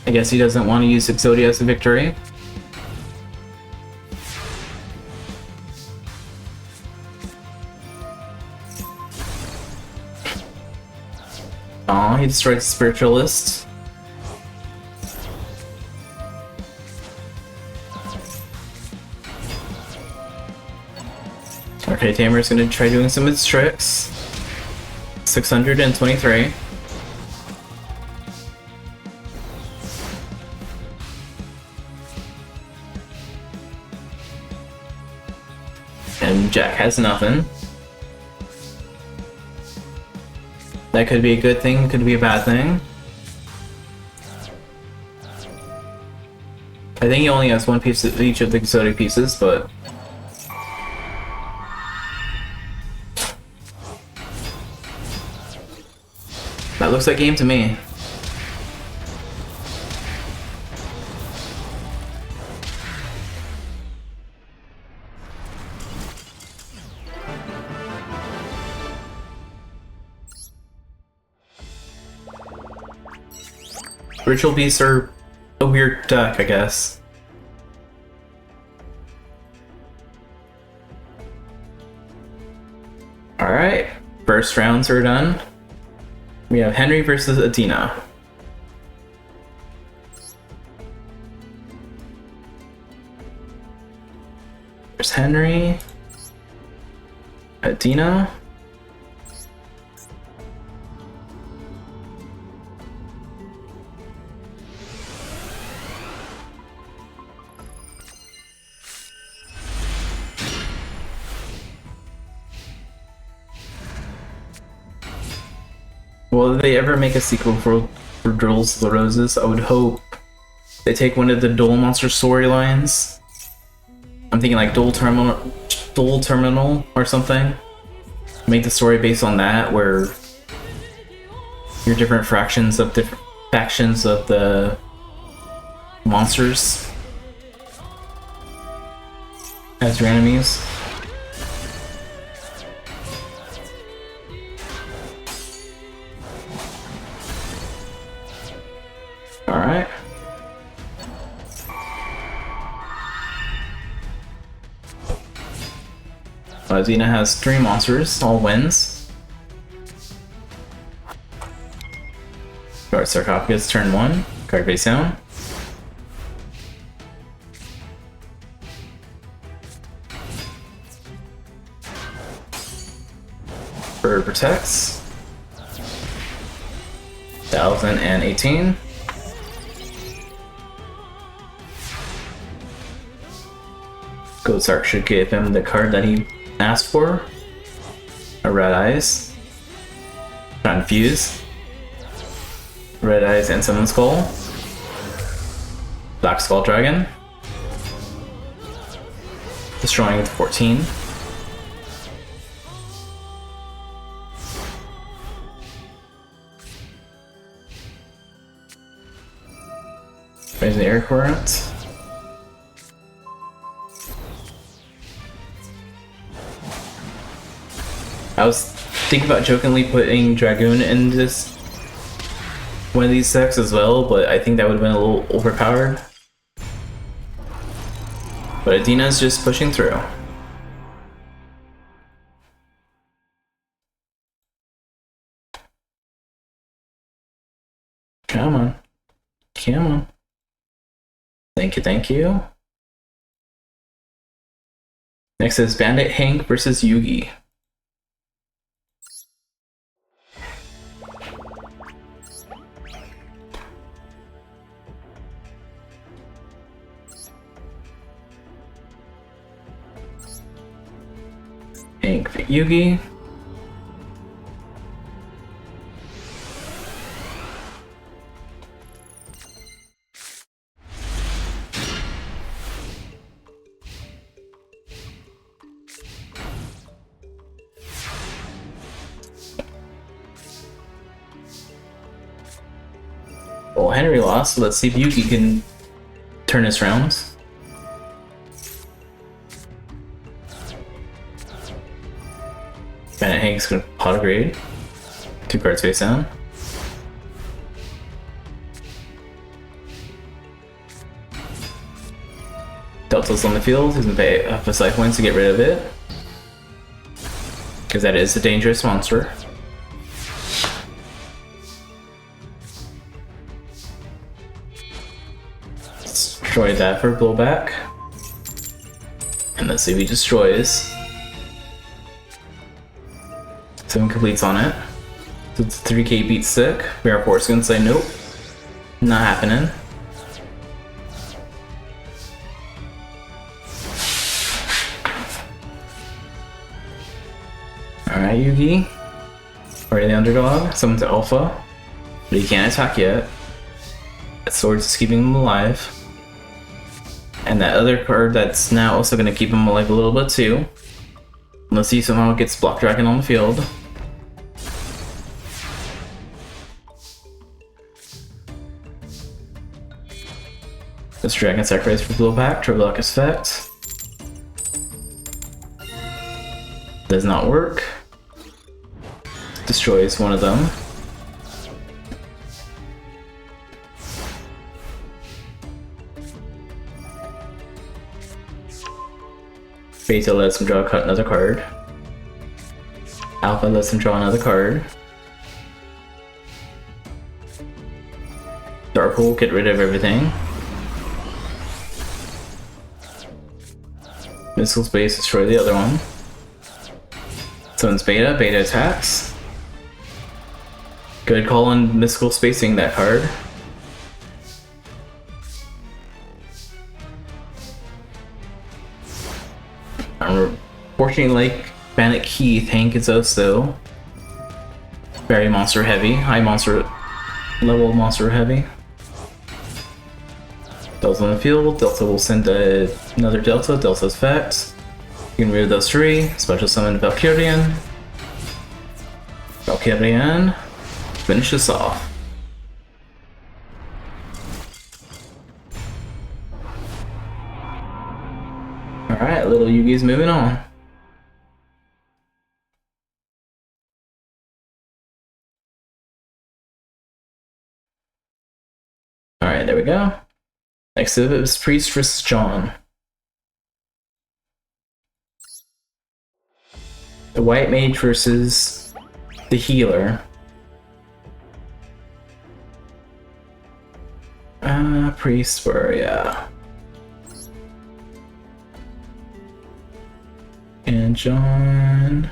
Speaker 1: I guess he doesn't want to use Exodia as a victory. Aw, he destroyed the Spiritualist. Okay, Tamer's gonna try doing some of his tricks. 623. And Jack has nothing. That could be a good thing, could be a bad thing. I think he only has one piece of each of the exotic pieces, but that looks like game to me. Ritual beasts are a weird deck, I guess. Alright, first rounds are done. We have Henry versus Adina. There's Henry. Adina. Will they ever make a sequel for Duels of the Roses? I would hope they take one of the Duel Monster storylines. I'm thinking like Duel Terminal or something. Make the story based on that, where your different factions of the monsters as your enemies. Alright. Xena has 3 monsters, all wins. Guard Sarcophagus, turn 1. Card face down. Bird protects. 1018. Goatsark should give him the card that he asked for. A Red Eyes. Trying to fuse. Red Eyes and Summon Skull. Black Skull Dragon. Destroying with 14. Raising the air current. I was thinking about jokingly putting Dragoon in this one of these decks as well, but I think that would have been a little overpowered. But Adina's just pushing through. Come on. Come on. Thank you, thank you. Next is Bandit Hank versus Yugi. Hank for Yugi. Well, Henry lost, so let's see if Yugi can turn his rounds. Bandit Hank's gonna pot a grade. 2 cards face down. Delta's on the field, he's gonna pay up a side points to get rid of it. Because that is a dangerous monster. Destroy that for blowback. And let's see if he destroys. 7 completes on it. So it's a 3k beat stick. Mirror Force gonna say nope. Not happening. Alright, Yugi. Already the underdog. Someone's alpha. But he can't attack yet. That sword's just keeping him alive. And that other card that's now also gonna keep him alive a little bit too. Unless he somehow gets Block Dragon on the field. This Dragon sacrifice for blowback, triple lock effect. Does not work. Destroys one of them. Beta lets him draw another card. Alpha lets him draw another card. Dark Hole, get rid of everything. Mystical Space, destroy the other one. Summons Beta, Beta attacks. Good call on Mystical Spacing that card. Unfortunately, like Bandit Keith, Hank is also very monster heavy, high monster level monster heavy. Delta on the field, Delta will send another Delta, Delta's effect. You can remove those 3, special summon Valkyrian. Valkyrian, finish this off. Alright, little Yugi's moving on. Alright, there we go. Next up is Priest vs. John. The White Mage versus the Healer. Priest were, yeah. And John.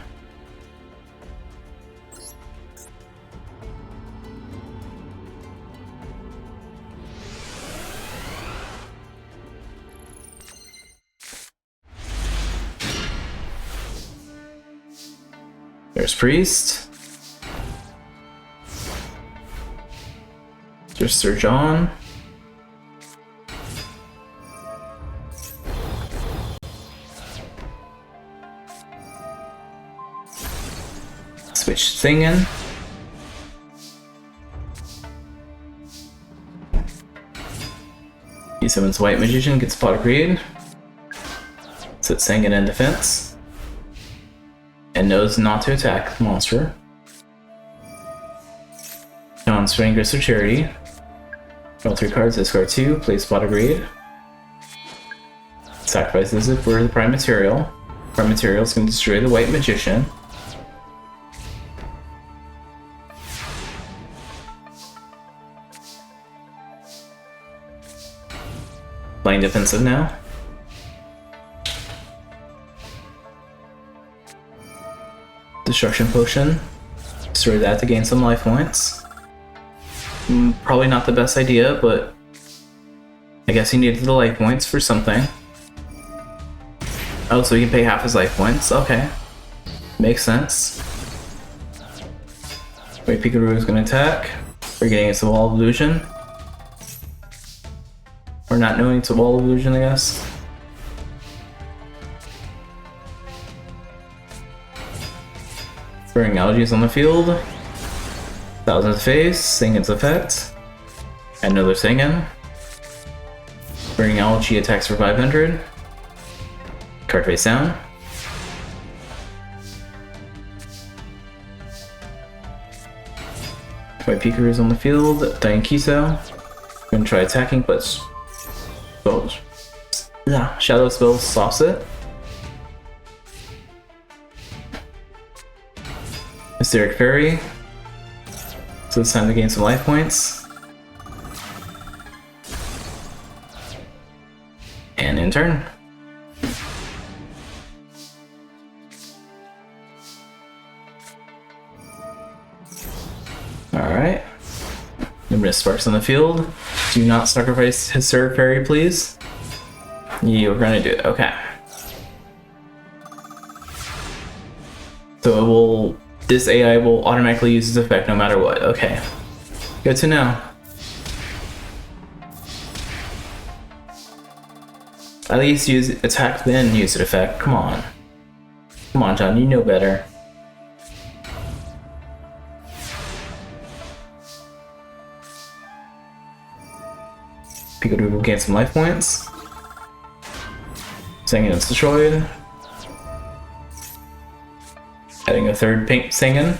Speaker 1: There's Priest. There's Sir John. Switch singing. He summons White Magician, gets pot agreed. Sits singing in defense. And knows not to attack the monster. John's Fingers of Charity. Draw 3 cards, discard 2, play spot agreed. Sacrifices it for the Prime Material. Prime Material is going to destroy the White Magician. Playing defensive now. Destruction Potion. Destroy that to gain some life points. Probably not the best idea, but I guess he needed the life points for something. Oh, so he can pay half his life points. Okay. Makes sense. Wait, Pikachu is going to attack. We're getting into Wall of Illusion. Or not knowing it's a Wall of Illusion, I guess. Throwing Algae's on the field. Thousandth Phase, Singen's effect. Another Singen. Bringing Algae attacks for 500. Card face down. White Pikachu's on the field. Dying Kiso. Gonna try attacking, but Shadow Spell stops it. Hysteric Fairy. So it's time to gain some life points. And in turn. Alright. Numerous Sparks on the field. Do not sacrifice Hysteric Fairy, please. You're gonna do it, okay. So it will, this AI will automatically use its effect no matter what, okay. Good to know. At least use attack then use its effect, come on. Come on, John, you know better. Pikachu will gain some life points. Singing is destroyed. Adding a third pink Singing.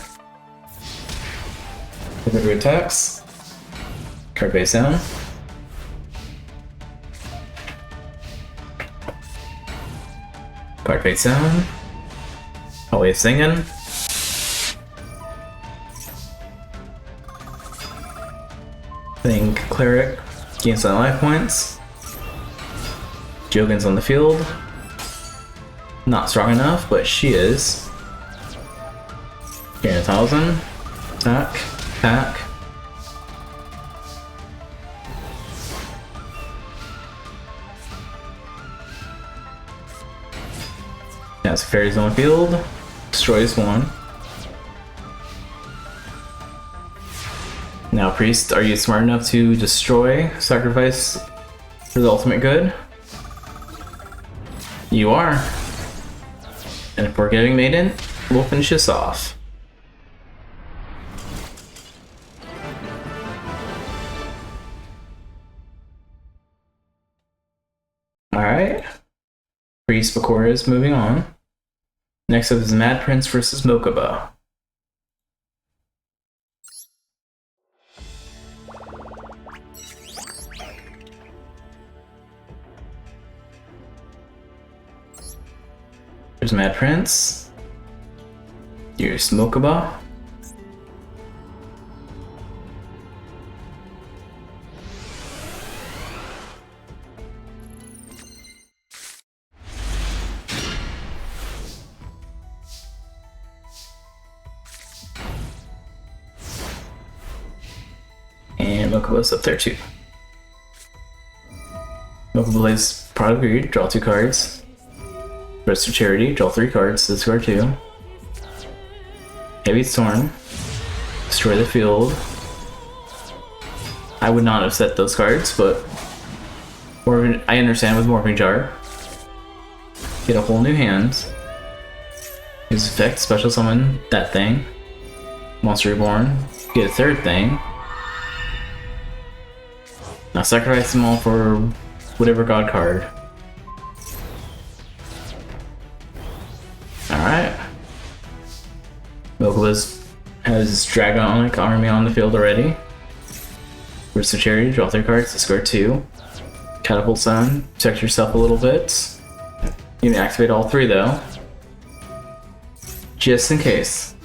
Speaker 1: Pikachu attacks. Card face down. Card face down. Always Singing. Think Cleric gains some life points. Jogan's on the field. Not strong enough, but she is. Gain 1,000. Attack. Attack. Has fairies on the field. Destroys one. Now, Priest, are you smart enough to destroy, sacrifice for the ultimate good? You are. And if we're getting Maiden, we'll finish this off. Alright. Priest Bakura is moving on. Next up is Mad Prince versus Mokuba. There's Mad Prince. Here's Mokuba. And Mokuba's up there too. Mokuba plays Product Greed, draw 2 cards. Rest of Charity, draw 3 cards, discard 2. Heavy Storm. Destroy the field. I would not have set those cards, but I understand with Morphing Jar. Get a whole new hand. Use effect, special summon that thing. Monster Reborn. Get a third thing. Now sacrifice them all for whatever god card. Alright. Mokuba has his Dragonic army on the field already. Burst of Charity, draw 3 cards, discard 2. Catapult Sun, protect yourself a little bit. You can activate all 3 though. Just in case.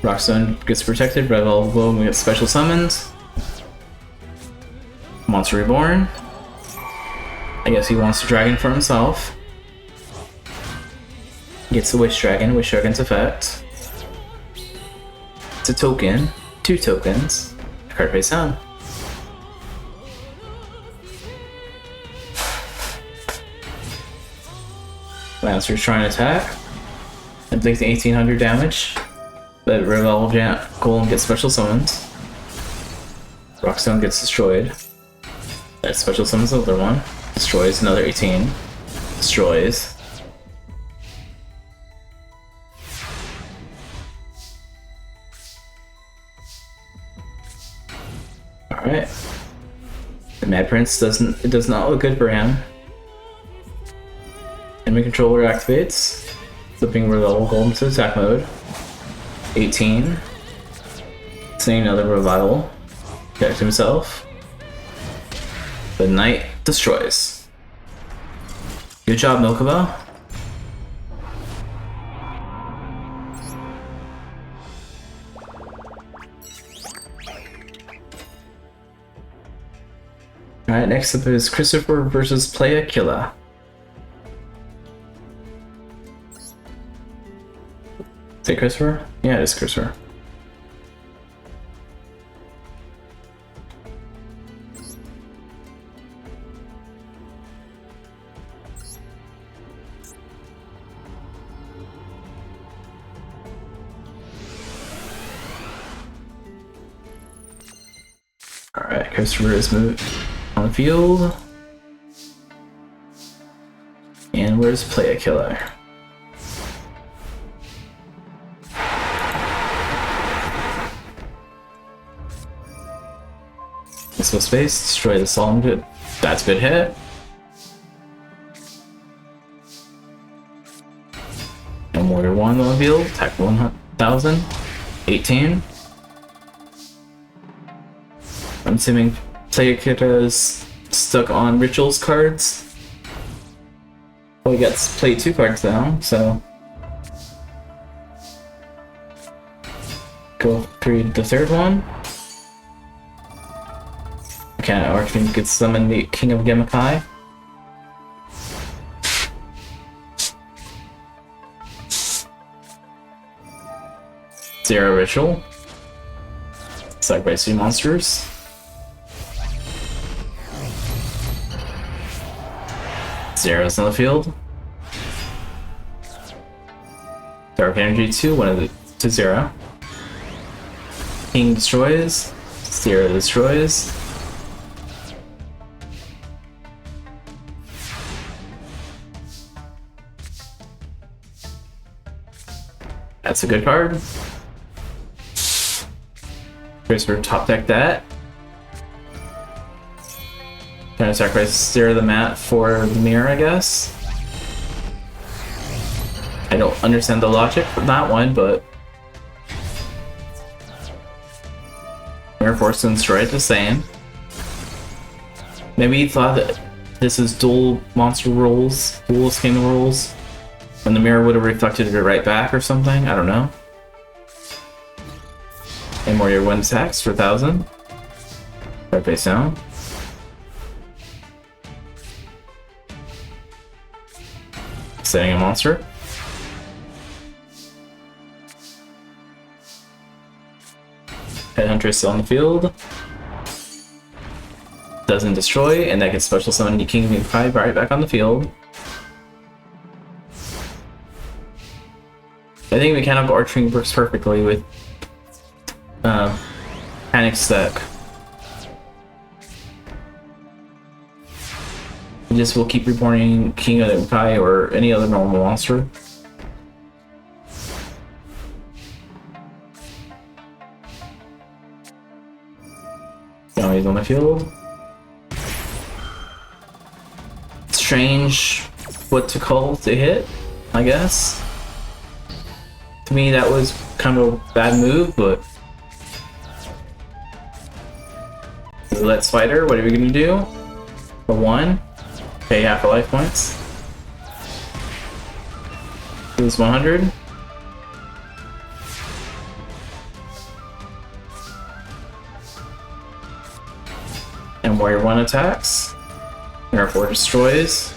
Speaker 1: Rockstone gets protected, Revel Glow gets special summons. Monster Reborn. I guess he wants a dragon for himself. Gets the Wish Dragon, Wish Dragon's effect. It's a token, 2 tokens. Card face down. Lancer's trying to attack. Inflicting 1800 damage. But Revel Golem gets special summons. Rockstone gets destroyed. That special summons another one. Destroys another 18. Destroys. Alright. The Mad Prince does not look good for him. Enemy controller activates. Flipping Revel Golem to attack mode. 18. Seeing another revival. Protect himself. The Knight destroys. Good job, Mokuba. Alright, next up is Christopher versus Playa Killa. Is it Christopher? Yeah, it is Christopher. Alright, Christopher is moved on the field. And where's Playa Killer? Let's go space, destroy the Solemn Good. That's a good hit. And Warrior 1 on the field, attack 1000. 18. I'm assuming Playa Killer is stuck on Rituals cards. Well, he gets played 2 cards now, so go through the 3rd one. Okay, or can you could summon the King of Gemakai. Zero Ritual. Sacrifice 2 monsters. Zero's on the field. Dark Energy 2, 1 to 0. King destroys. Zero destroys. That's a good card. Christopher top deck that. Gonna sacrifice Zero the Mat for the mirror, I guess. I don't understand the logic for that one, but Mirror Force and destroy it the same. Maybe he thought that this is dual monster rules, dual scheme rules, and the mirror would have reflected it right back or something. I don't know. And Warrior 1 attacks for 1000. Right face down. Setting a monster. Headhunter still on the field. Doesn't destroy, and that gets special summon the King of Five right back on the field. I think mechanical archery works perfectly with Panic's deck. We just will keep reporting King of the Kai or any other normal monster. Now he's on the field. Strange what to call to hit, I guess. To me, that was kind of a bad move, but let's fighter. What are we gonna do? For 1, pay half a life points. Lose 100. And Warrior 1 attacks. Warrior 4 destroys.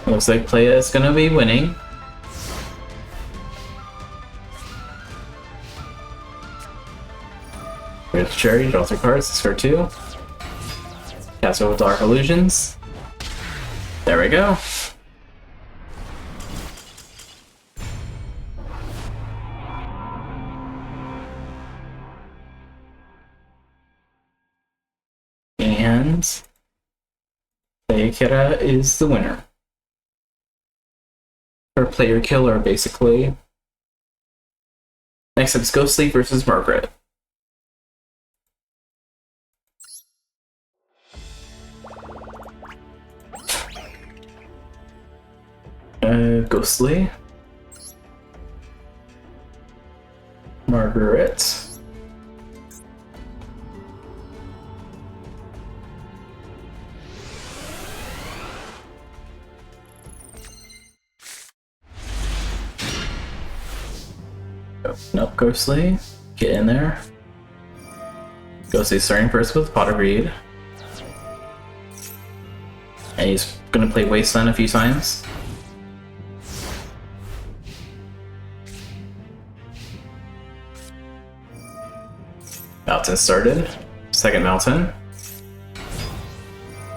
Speaker 1: Looks like Playa is gonna be winning. With Cherry, draw 3 cards, discard 2. Cast over Dark Illusions. There we go. And Kira is the winner. Or player killer, basically. Next up is Ghostly versus Margaret. Ghostly. Margaret. Nope, Ghostly. Get in there. Ghostly starting first with Pot of Greed. And he's gonna play Wasteland a few times. Mountain started. Second Mountain.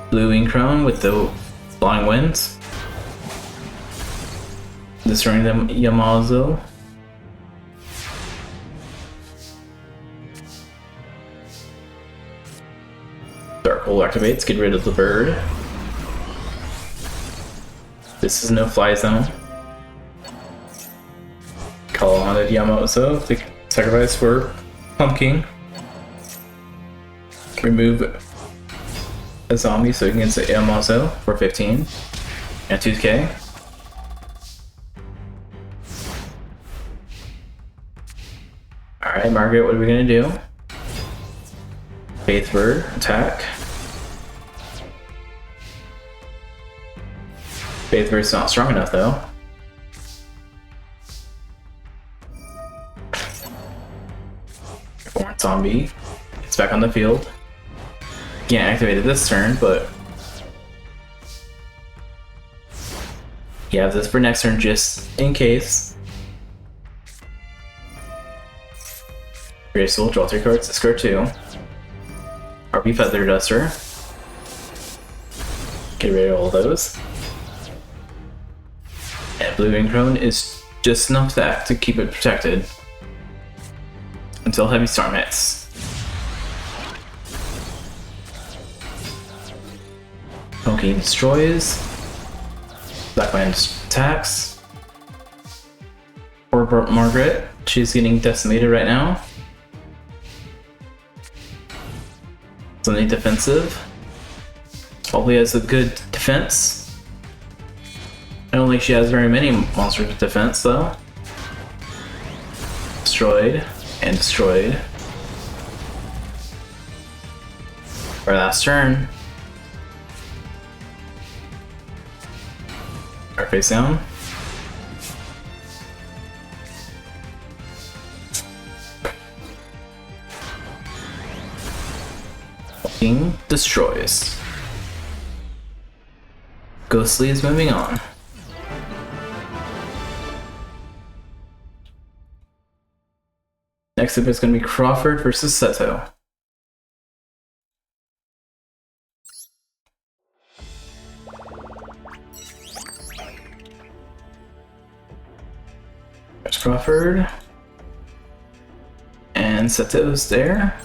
Speaker 1: Blue Wing Crone with the Flying Winds. Destroying the Yamazo. Dark Hole activates, get rid of the bird. This is no fly zone. Call on the Yamazo to sacrifice for Pumpkin. Remove a zombie so you can get the Yamazo for 15 and 2k. Alright, Margaret, what are we gonna do? Faith Bird, attack. Faith Bird's not strong enough though. Born Zombie. It's back on the field. Can't activate it this turn, but you have this for next turn just in case. Graceful, draw 3 cards, discard 2. RP Feather Duster. Get rid of all those. And Blue Wing Crone is just enough that to keep it protected until Heavy Storm hits. Pumpkin destroys. Blackland attacks. Poor Margaret, she's getting decimated right now. Something defensive. Probably has a good defense. I don't think she has very many monsters with defense though. Destroyed and destroyed. Our last turn. Our face down. King destroys. Ghostly is moving on. Next up is going to be Crawford versus Seto. There's Crawford. And Seto's there.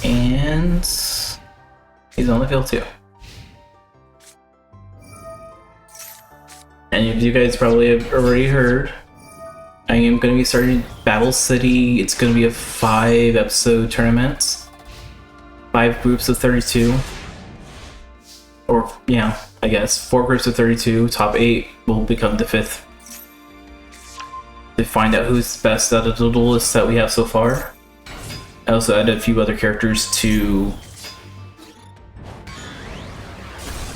Speaker 1: And he's on the field too. And if you guys probably have already heard, I am going to be starting Battle City. It's going to be a 5-episode tournament. 5 groups of 32. Or, yeah, I guess 4 groups of 32. Top 8 will become the 5th. To find out who's best out of the duelists that we have so far. I also added a few other characters to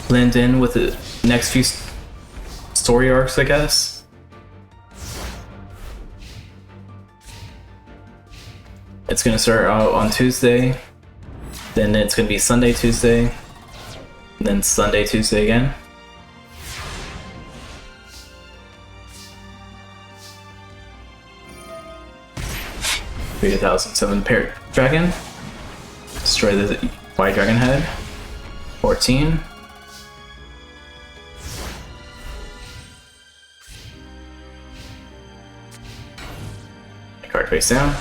Speaker 1: blend in with the next few story arcs, I guess. It's gonna start out on Tuesday, then it's gonna be Sunday, Tuesday, and then Sunday, Tuesday again. $3,007 Parrot Dragon. Destroy the White Dragon Head. 14. Card face down.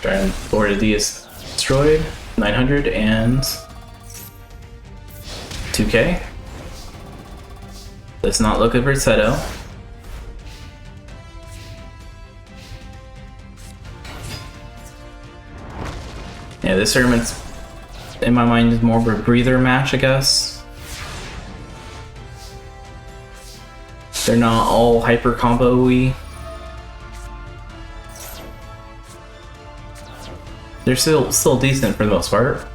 Speaker 1: Dragon Lord of the is destroyed. 900 and 2K. Does not look good for Seto. Yeah, this tournament's, in my mind, is more of a breather match, I guess. They're not all hyper combo-y. They're still decent for the most part.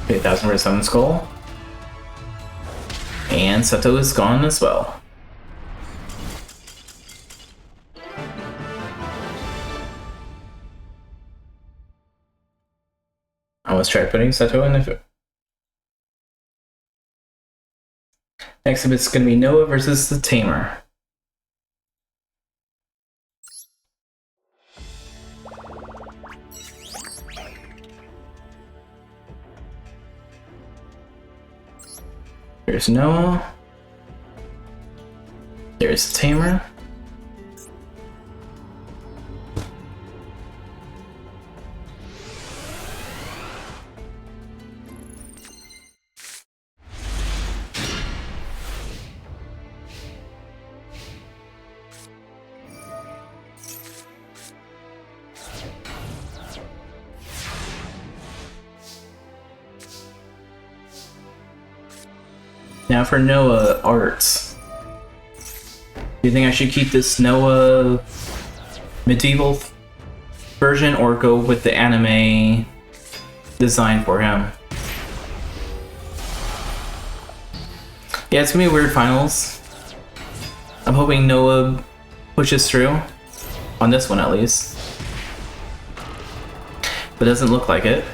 Speaker 1: Okay, 1,000 for Summon Skull. And Seto is gone as well. I almost tried putting Seto in the... Next up it's going to be Noah versus the Tamer. There's Noah. There's the Tamer. Now for Noah arts. Do you think I should keep this Noah medieval version or go with the anime design for him? Yeah, it's gonna be weird finals. I'm hoping Noah pushes through. On this one at least. But it doesn't look like it.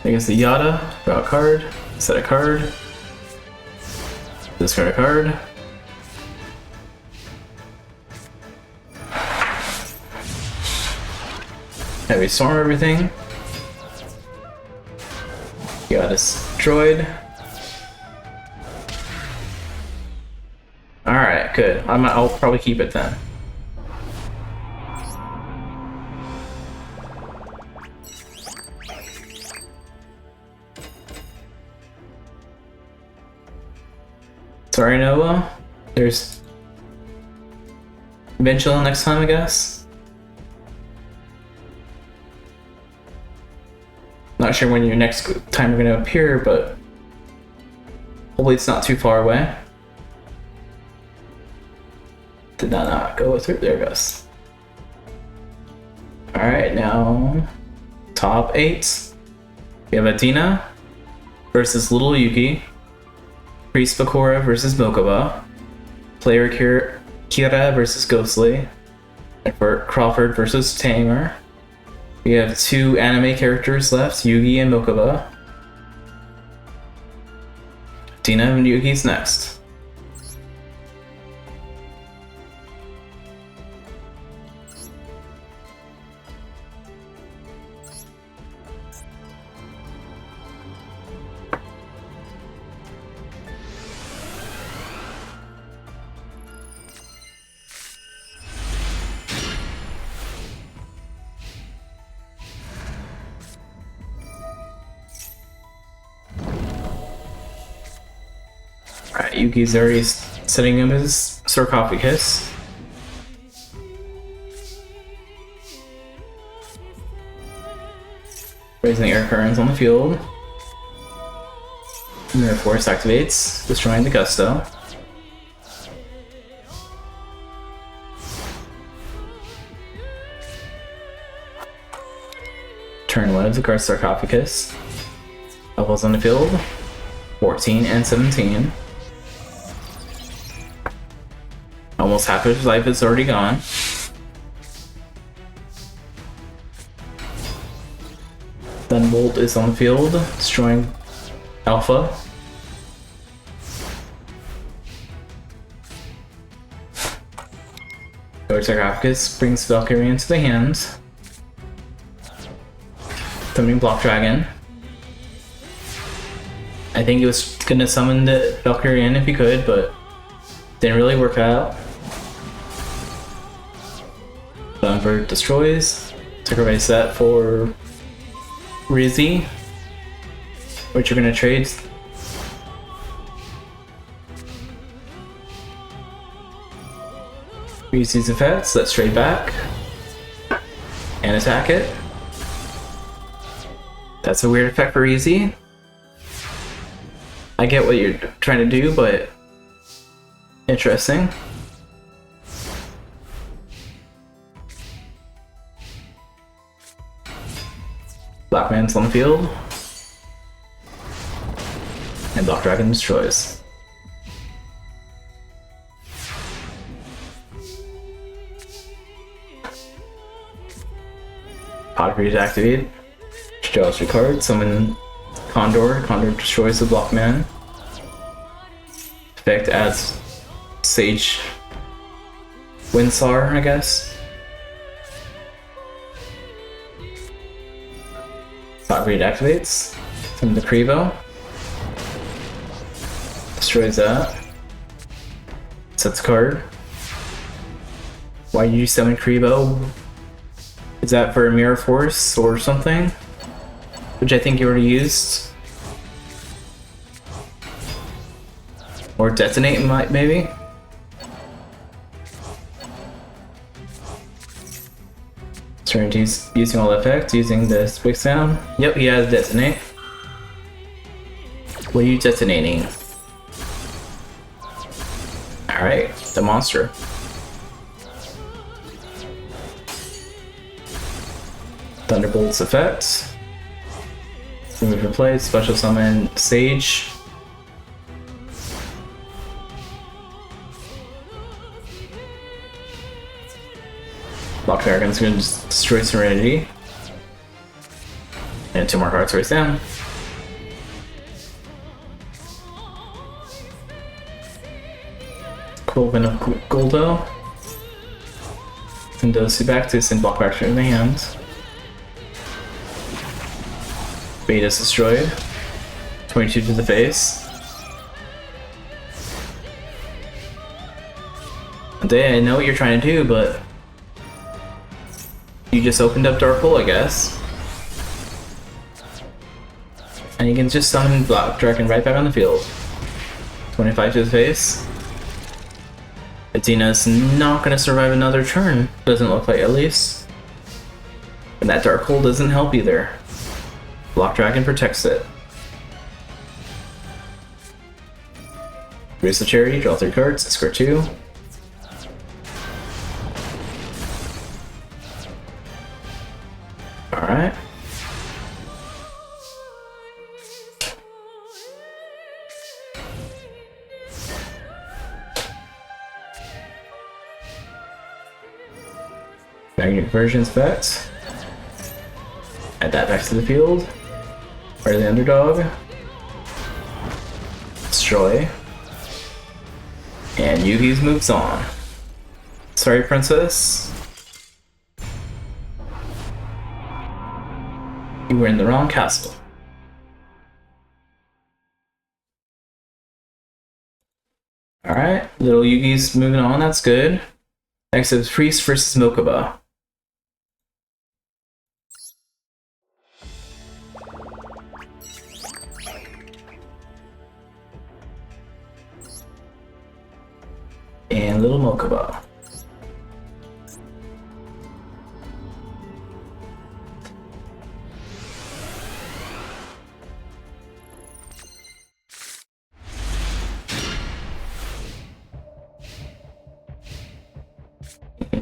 Speaker 1: I guess the Yada, draw a card, set a card, discard a card. Heavy Storm everything. Yada destroyed. Alright, good. I'll probably keep it then. Sorry, Noah. There's eventually next time, I guess. Not sure when your next time you're gonna appear, but hopefully it's not too far away. Did that not go through? There it goes. Alright, now top 8. We have Athena versus Little Yugi, Priest Bakura versus Mokuba, Player Kira versus Ghostly, and for Crawford versus Tamer. We have 2 anime characters left, Yugi and Mokuba. Athena and Yugi's next. Alright, Yugi's already setting him his sarcophagus. Raising air currents on the field. Mirror Force activates, destroying the Gusto. Turn 1 of the card sarcophagus. Levels on the field 14 and 17. Almost half of his life is already gone. Thunderbolt is on the field, destroying Alpha. Guard Sarcophagus brings Valkyrie into the hands. Summoning Block Dragon. I think he was gonna summon the Valkyrie in if he could, but didn't really work out. Thunderbird destroys. Sacrifice that for Rizzy, which you're gonna trade. Use these effects, let's trade back and attack it. That's a weird effect for Rizzy. I get what you're trying to do, but interesting. Black Man's on the field. And Black Dragon destroys. Pottery is activated. Draws your card, summon Condor. Condor destroys the Block Man. Effect adds Sage Windsar, I guess. Pottery activates. Summon the Krivo. Destroys that. Sets card. Why did you summon Krivo? Is that for a Mirror Force or something? Which I think you already used. Or Detonate, maybe? Serenity's using all effects, using this big sound. Yep, he has Detonate. What are you detonating? Alright, the monster. Thunderbolt's effects. Remove replay, special summon Sage. Block Dragon's gonna just destroy Serenity. And 2 more cards face down. Quilvin of Goldo. Send those 2 back to send Block back in the hand. Beta's destroyed. 22 to the face. I know what you're trying to do, but you just opened up Dark Hole, I guess. And you can just summon Black Dragon right back on the field. 25 to the face. Athena's not gonna survive another turn. Doesn't look like, at least. And that Dark Hole doesn't help either. Block Dragon protects it. Raise the Charity, draw 3 cards, discard 2. Alright. Magnetic versions effect. Add that back to the field. Or the underdog. Destroy. And Yugi's moves on. Sorry, princess. You were in the wrong castle. Alright, little Yugi's moving on, that's good. Next is Priest versus Mokuba. And little Mokuba.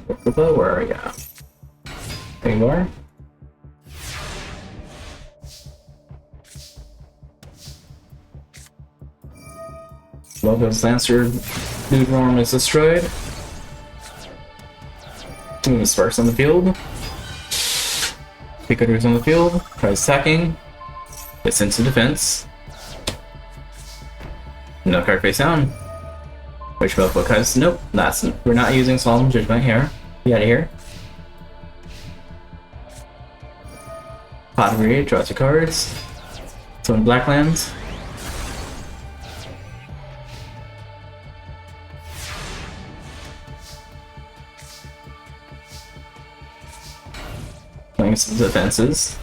Speaker 1: Mokuba, where are you? There you are. Mokuba's Lancer Dude Norm is destroyed. Sparks on the field. Pikachu's on the field. Tries attacking. Gets into defense. No card face down. Which Mokuba has nope, we're not using Solemn Judgment here. Get out of here. Pottery, draw 2 cards. Summon black lands. Playing some defenses.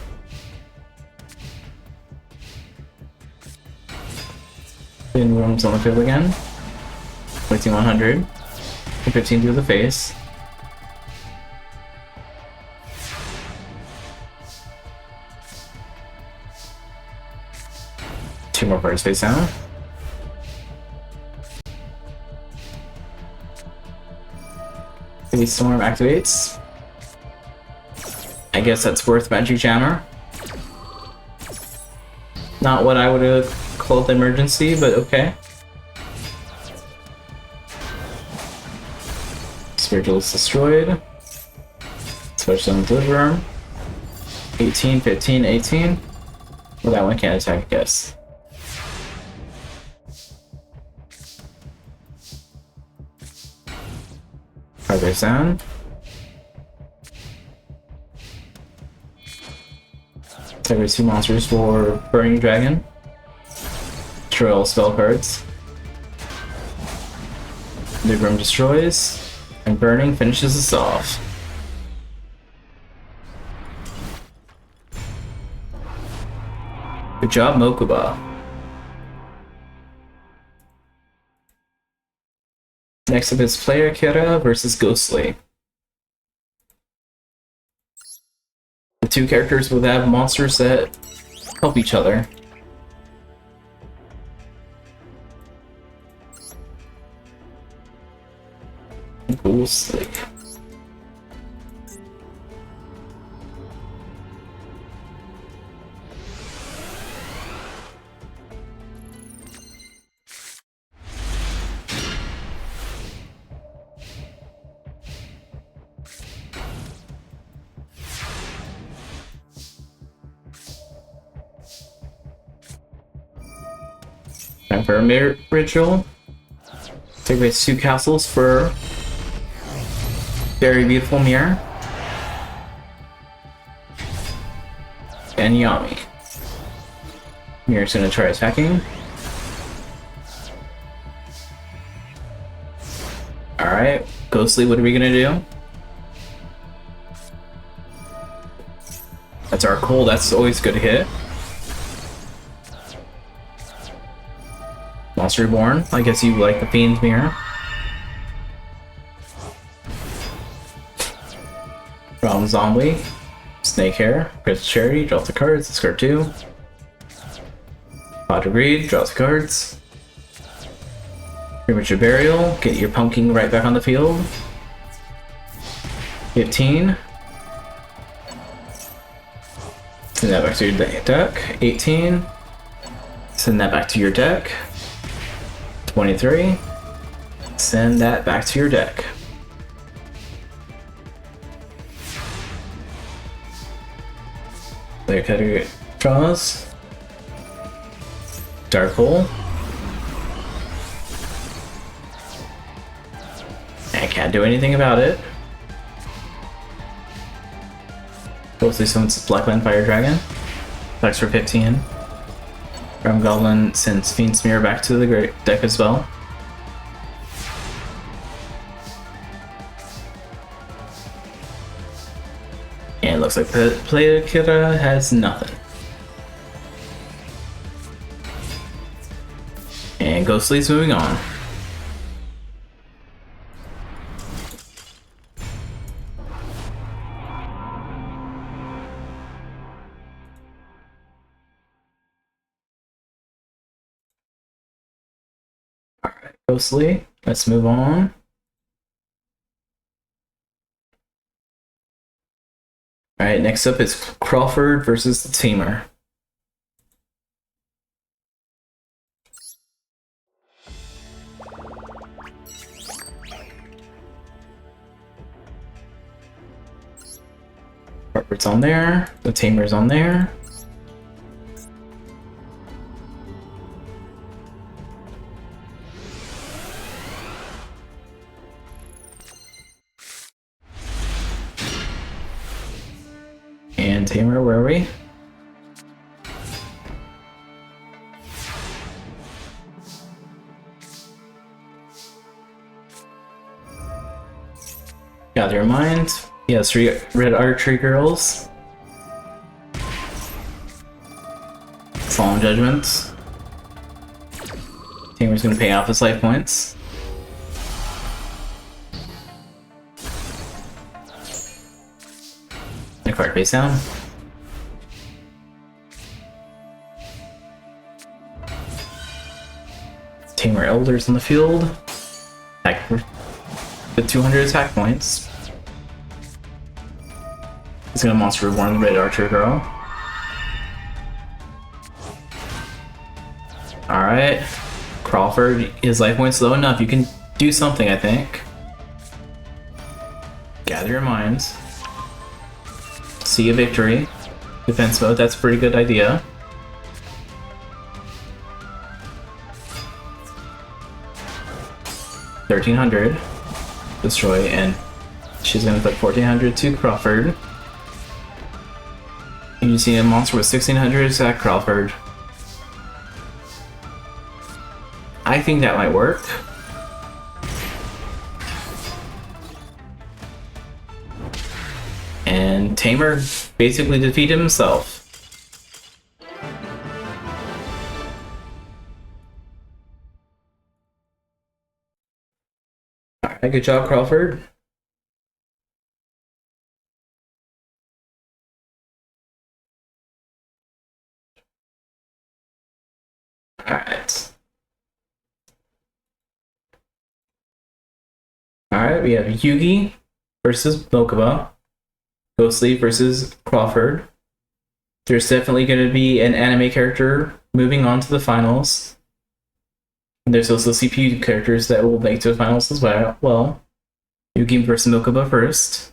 Speaker 1: Then rooms on the field again. 100. 15 to the face. Two more cards face down. Baby Storm activates. I guess that's worth Magic Jammer. Not what I would have called emergency, but okay. Spiritual is destroyed. Switch on Deliver Arm. 18, 15, 18. Well, that one can't attack, I guess. Card down. Target 2 monsters for Burning Dragon. Destroy all spell cards. The Room destroys. And Burning finishes us off. Good job, Mokuba. Next up is Player Kira versus Ghostly. The two characters will have monsters that help each other. Ghostly. Time for a mirror ritual. Take away 2 castles for very beautiful mirror. And Yami. Mirror's gonna try attacking. Alright, Ghostly, what are we gonna do? That's our coal, that's always good to hit. Monster Reborn, I guess you like the Fiend's Mirror. Realm Zombie, Snake Hair, Crystal Cherry, draw the cards, discard 2. Pot of Greed, draw the cards. Premature Burial, get your pumpkin right back on the field. 15. Send that back to your deck. 18. Send that back to your deck. 23. Send that back to your deck. Player category draws. Dark Hole. I can't do anything about it. Ghostly summons Blackland Fire Dragon. Attacks for 15. Ram Goblin sends Fiend Smear back to the great deck as well. And it looks like the player Kira has nothing. And Ghostly's moving on. Alright, Ghostly, let's move on. Alright, next up is Crawford versus the Tamer. Crawford's on there, the Tamer's on there. And Tamer, where are we? Gather your mind. Yes, 3 red archery girls. Solemn judgments. Tamer's gonna pay off his life points. The card face down. Tamer Elders on the field. Attack for the 200 attack points. He's gonna monster reborn the red archer girl. Alright. Crawford, his life points low enough. You can do something, I think. Gather your minds. See a victory. Defense mode, that's a pretty good idea. $1,300. Destroy, and she's gonna put 1,400 to Crawford. You see a monster with 1,600 attack Crawford. I think that might work. And Tamer basically defeated himself. Alright, good job, Crawford. Alright. Alright, we have Yugi versus Mokuba. Ghostly versus Crawford. There's definitely going to be an anime character moving on to the finals. And there's also CPU characters that will make to the finals as well. Yugi versus Mokuba first.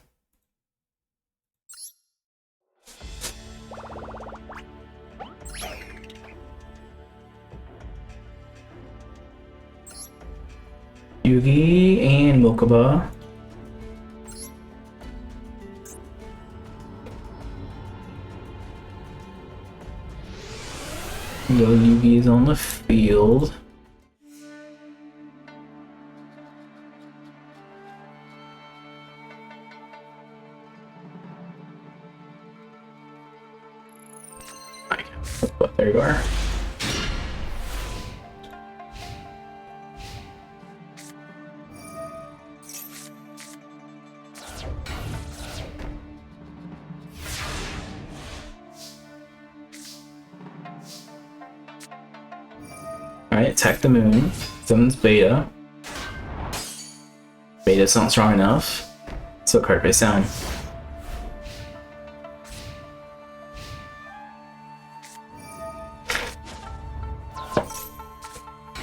Speaker 1: Yugi and Mokuba. Yugi is on the field. There you are. Alright, attack the moon. Summons Beta. Beta's not strong enough. So card face down.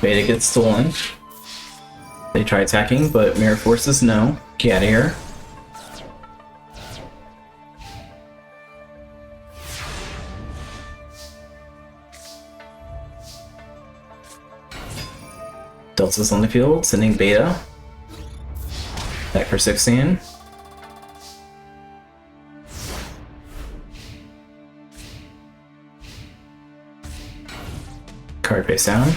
Speaker 1: Beta gets stolen. They try attacking, but Mirror Forces no. Get out of here. Delta's on the field, sending Beta. Back for 16. Card face down.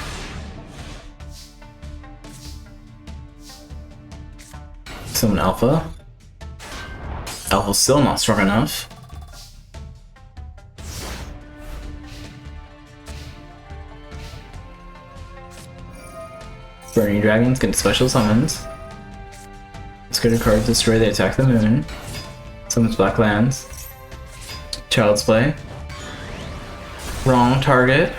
Speaker 1: Summon Alpha. Alpha's still not strong enough. Burning Dragons get special summons. Discard a card, destroy, they attack the moon. Summons Black Lands. Child's Play. Wrong target.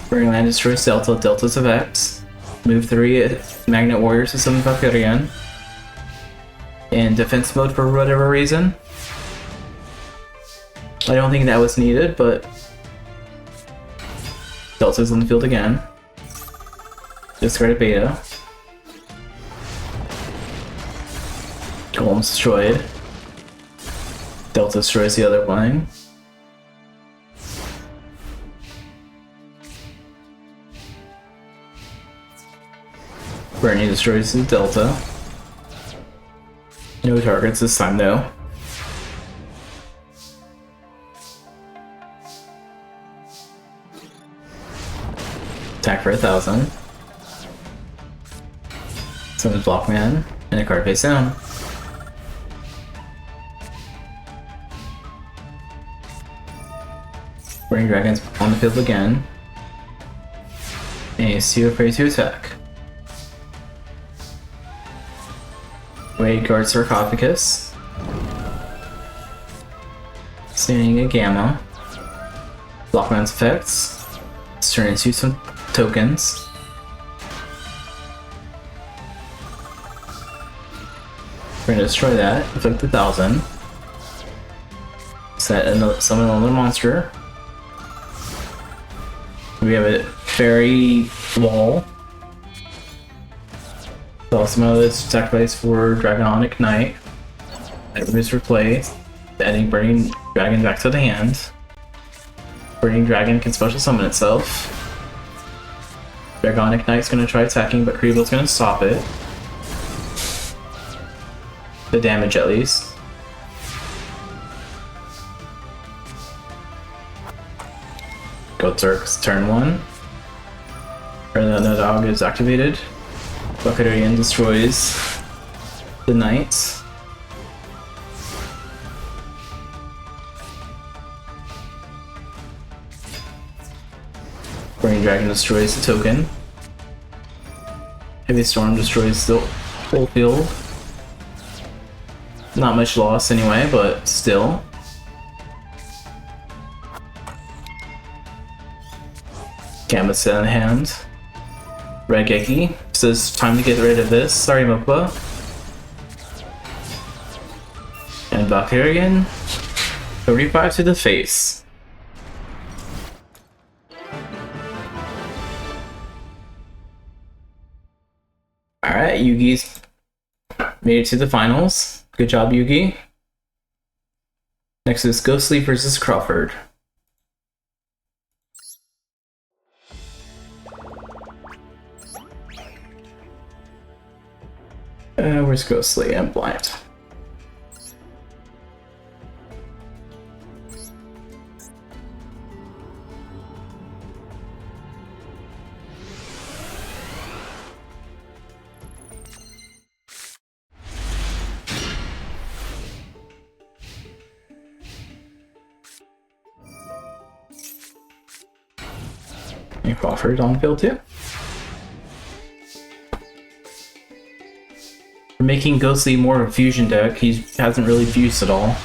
Speaker 1: Burning Land destroys Delta, Delta's of X. Move 3 Magnet Warriors to summon Valkyrian. In defense mode for whatever reason. I don't think that was needed, but Delta's on the field again. Discard a Beta. Golem's destroyed. Delta destroys the other one. Bernie destroys the Delta. No targets this time though. Attack for 1,000. Summons Blockman, and a card face down. Burning Dragons on the field again. And he's too afraid to attack. Wade guard Sarcophagus. Standing a Gamma. Blockman's effects. Let's turn into some tokens. We're gonna destroy that, inflict 1,000. Summon another monster. We have a fairy wall. So some of this sacrifice for Dragonic Knight. That removes for play, adding Burning Dragon back to the hand. Burning Dragon can special summon itself. Dragonic Knight's gonna try attacking, but Kriebel's gonna stop it. The damage at least. Go Turks, turn 1. The dog is activated. Valkyrian destroys the knights. Burning Dragon destroys the token. Heavy Storm destroys the whole field. Not much loss anyway, but still. Gambit set in hand. Red Geki says time to get rid of this. Sorry, Mokuba. And Valkyrian. 35 to the face. Alright, Yugi's made it to the finals. Good job, Yugi. Next is Ghostly versus Crawford. Where's Ghostly? I'm blind. And Crawford on the field too. For making Ghostly more of a fusion deck, he hasn't really fused at all.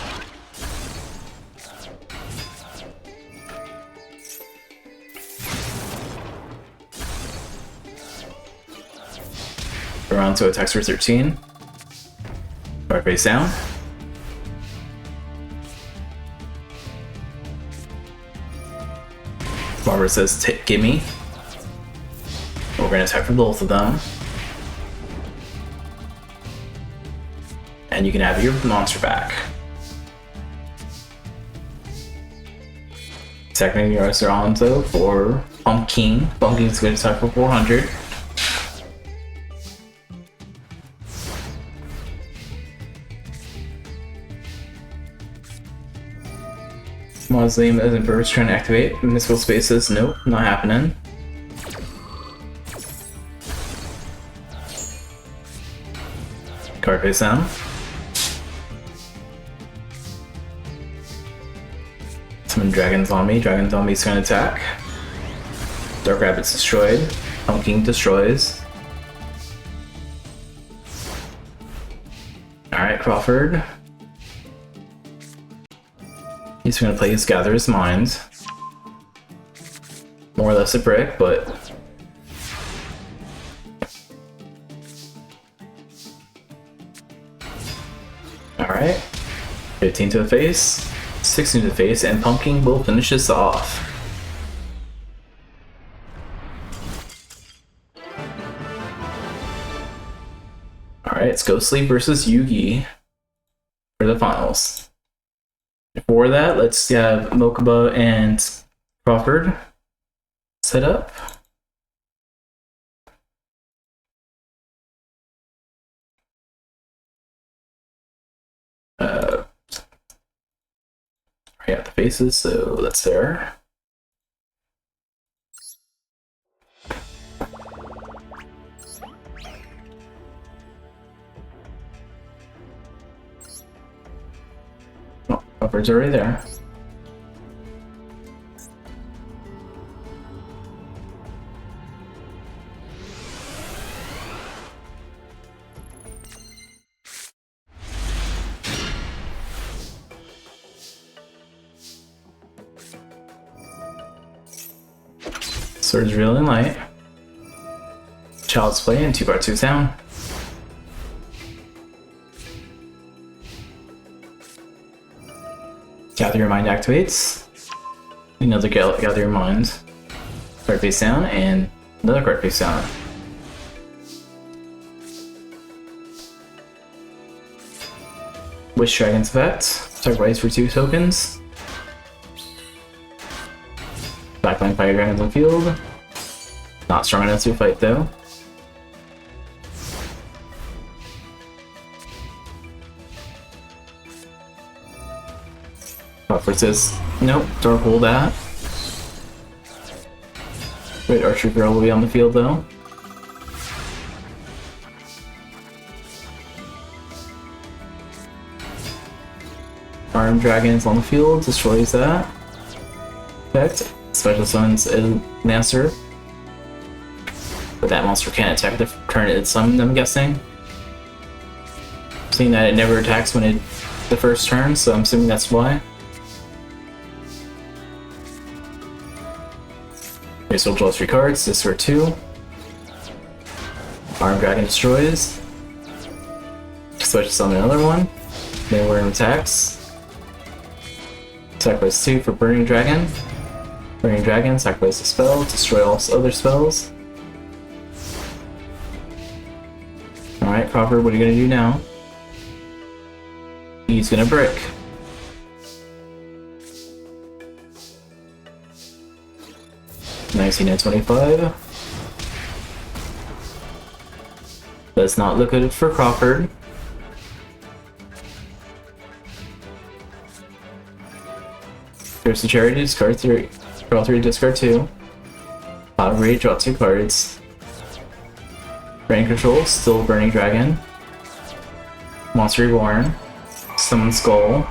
Speaker 1: Around to attacks for 13. Card face down. Barbara says, gimme. We're gonna attack for both of them. And you can have your monster back. Attacking your Esperanto for Pumpkin. Pumpkin's going to attack for 400. Mausoleum as Emperor's trying to activate. Mystical Spaces, nope, not happening. Card face down. Summon Dragon Zombie. Dragon Zombie's gonna attack. Dark Rabbit's destroyed. Pumpkin destroys. Alright, Crawford. He's gonna play his Gatherer's Mind. More or less a brick, but... Alright. 15 to the face, 16 to the face, and Pumpkin will finish this off. Alright, it's Ghostly versus Yugi for the finals. Before that, let's have Mokuba and Crawford set up. I got the faces, so that's there. Oh, Crawford's already there. Sword's really light. Child's Play and 2 parts 2 down. Gather Your Mind activates. Another Gather Your Mind. Card face down and another card face down. Wish Dragon's effect. Sacrifice for 2 tokens. Backline Fire Dragons on field. Not strong enough to fight though. Crawford says, nope, don't hold that. Great Archer Girl will be on the field though. Armed Dragons on the field, destroys that. Effect. Special summons a Lancer. But that monster can't attack the turn it's summoned, I'm guessing. Seeing that it never attacks when it the first turn, so I'm assuming that's why. Okay, so draws 3 cards, this for 2. Armed Dragon destroys. Special summon another one. Then we're in attacks. Sacrifice 2 for Burning Dragon. Burning Dragon, sacrifice a spell, destroy all other spells. Alright, Crawford, what are you gonna do now? He's gonna brick. Nice, 25. Does not look good for Crawford. Here's the Charity, discard 3. Draw 3, discard 2. Power Rage, draw 2 cards. Brain Control, still Burning Dragon. Monster Reborn. Summon Skull.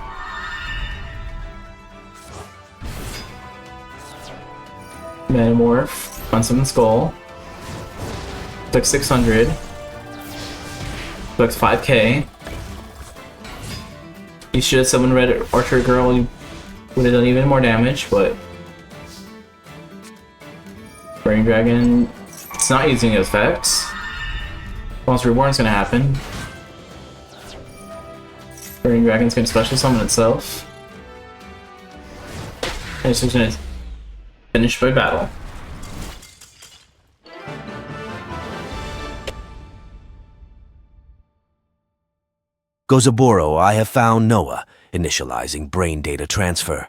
Speaker 1: Metamorph. Unsummon Skull. Dex 600. Dex 5k. You should have summoned Red Archer Girl, you would have done even more damage, but Burning Dragon, it's not using effects. Monster Reborn's gonna happen. Burning Dragon's gonna special summon itself. And it's just gonna finish by battle.
Speaker 2: Gozaburo, I have found Noah, initializing brain data transfer.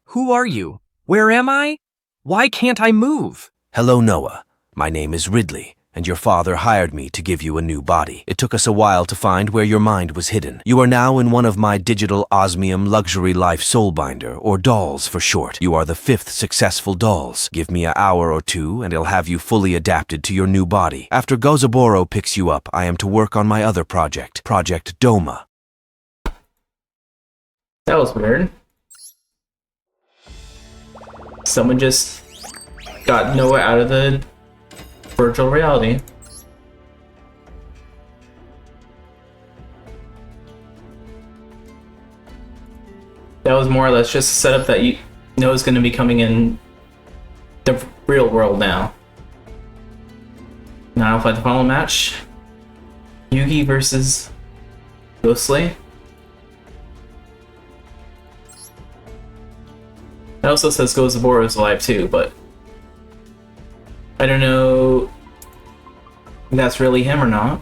Speaker 4: Who are you? Where am I? Why can't I move?
Speaker 2: Hello, Noah. My name is Ridley, and your father hired me to give you a new body. It took us a while to find where your mind was hidden. You are now in one of my digital osmium luxury life soulbinder, or dolls for short. You are the 5th successful dolls. Give me an hour or two, and I'll have you fully adapted to your new body. After Gozaboro picks you up, I am to work on my other project, Project Doma.
Speaker 1: That was weird. Someone just got Noah out of the virtual reality. That was more or less just a setup that you know is going to be coming in the real world now. Now I'll fight the final match. Yugi versus Ghostly. It also says Gozaboro is alive too, but I don't know if that's really him or not.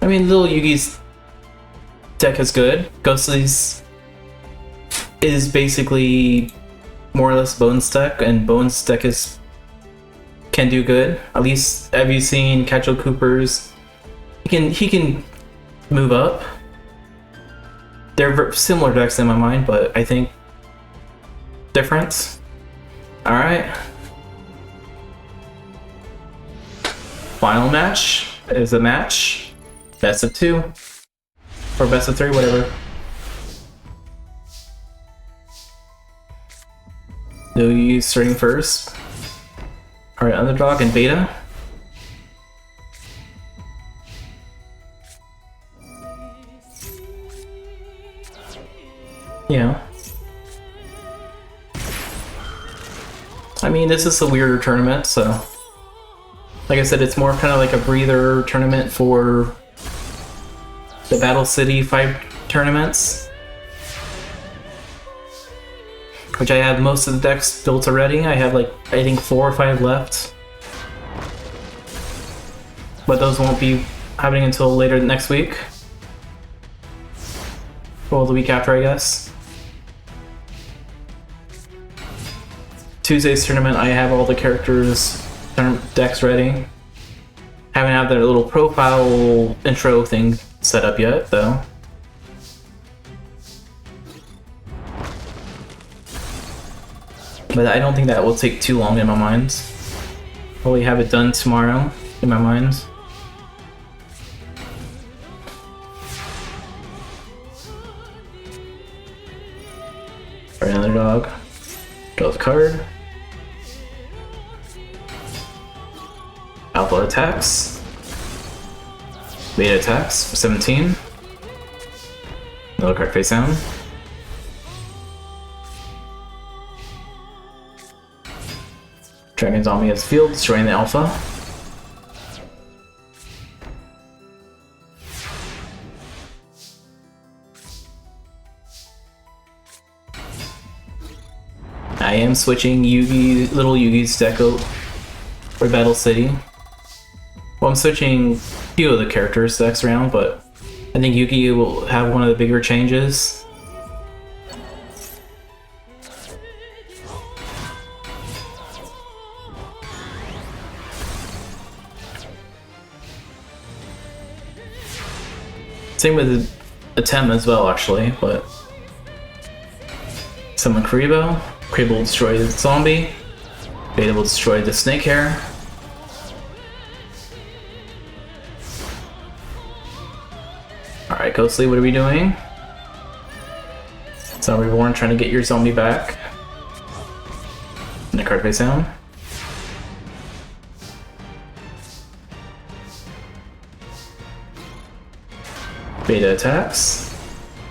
Speaker 1: I mean, little Yugi's deck is good. Ghostly's is basically more or less Bones deck, and Bones deck can do good. At least have you seen Catcho Cooper's? He can move up. They're similar decks in my mind, but I think difference. All right. Final match is a match. Best of 2 or best of 3, whatever. Yugi starting first. Alright, underdog and beta. Yeah. I mean, this is a weirder tournament, so like I said, it's more kind of like a breather tournament for the Battle City 5 tournaments. Which I have most of the decks built already. I have like, I think 4 or 5 left. But those won't be happening until later next week. Well, the week after, I guess. Tuesday's tournament, I have all the characters' decks ready. Haven't had their little profile intro thing set up yet, though. But I don't think that will take too long in my mind. Probably have it done tomorrow in my mind. Alright, underdog. Draw the card. Alpha attacks. Beta attacks for 17. Another card face down. Dragon Zombie has field, destroying the alpha. I am switching little Yugi's deck out for Battle City. Well, I'm switching a few of the characters' decks around, but I think Yugi will have one of the bigger changes. Same with Atem as well, actually, but summon Karibo. Karibo will destroy the zombie. Beta will destroy the snake hair. Alright, Ghostly, what are we doing? Zombie Reborn trying to get your zombie back. And the card face down. Beta attacks.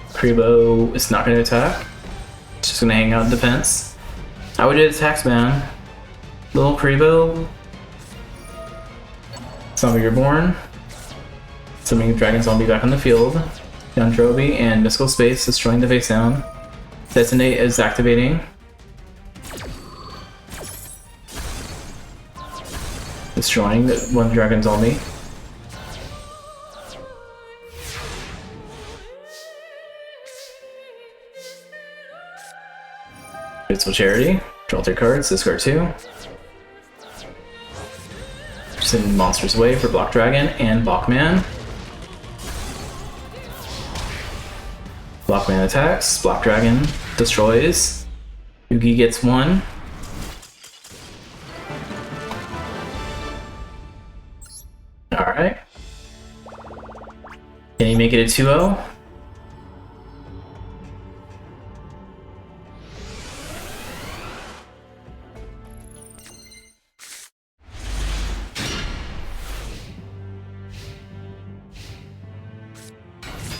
Speaker 1: Karibo is not going to attack. It's just going to hang out in defense. I would do attacks, man. Little Karibo. Zombie Reborn. Summoning Dragon Zombie back on the field. Yandrobi and Mystical Space destroying the face down. Detonate is activating. destroying one dragon zombie. Faithful Charity. Draw 3 cards, discard 2. Send monsters away for Block Dragon and Blockman. Blockman attacks, Block Dragon destroys. Yugi gets 1. Alright. Can he make it a 2-0?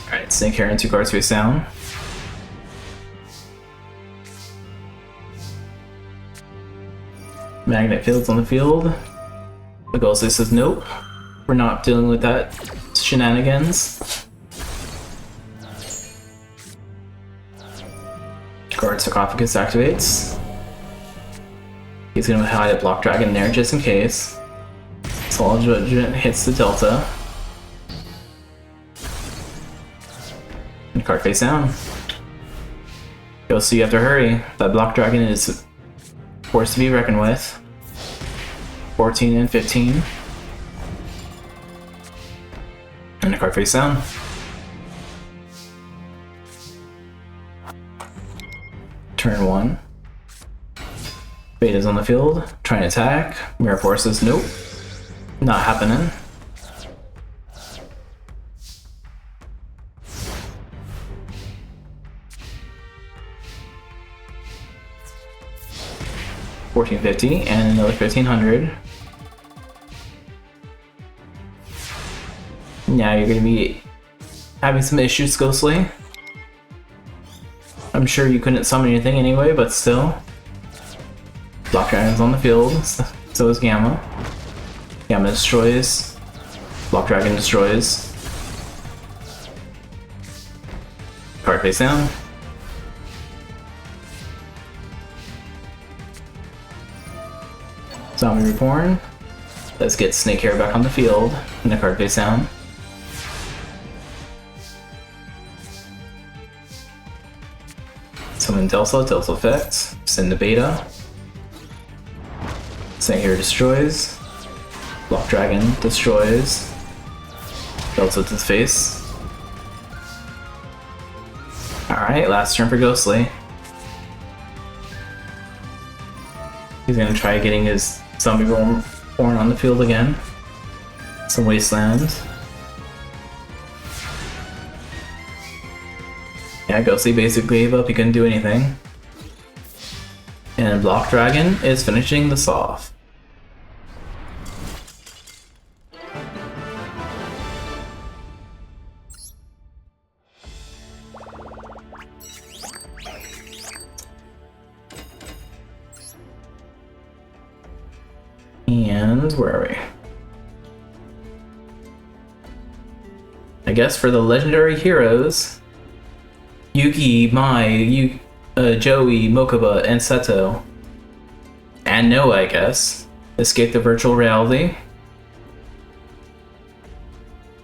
Speaker 1: Alright, Snake Hair and 2 cards face down. Magnet Fields on the field. The Ghostly says nope. We're not dealing with that shenanigans. Guard Sarcophagus activates. He's gonna hide a Block Dragon there just in case. Solid Judgment hits the Delta. And card face down. Go, so you have to hurry. That Block Dragon is forced to be reckoned with. 14 and 15. And a card face down. Turn 1. Beta's on the field, trying to attack. Mirror Force says nope. Not happening. $14.50 and another $1,500. Now you're gonna be having some issues, Ghostly. I'm sure you couldn't summon anything anyway, but still. Block Dragon's on the field, so is Gamma. Gamma destroys. Block Dragon destroys. Card face down. Zombie Reborn. Let's get Snake Hair back on the field, and the card face down. Summon Delta, Delta effect, send the Beta. Snake Hair destroys. Block Dragon destroys. Delta to the face. Alright, last turn for Ghostly. He's gonna try getting his Zombie Born on the field again. Some Wasteland. Yeah, Ghostly basically gave up, he couldn't do anything. And Block Dragon is finishing this off. And where are we? I guess for the legendary heroes, Yugi, Mai, Joey, Mokuba, and Seto, and Noah, I guess, escaped the virtual reality.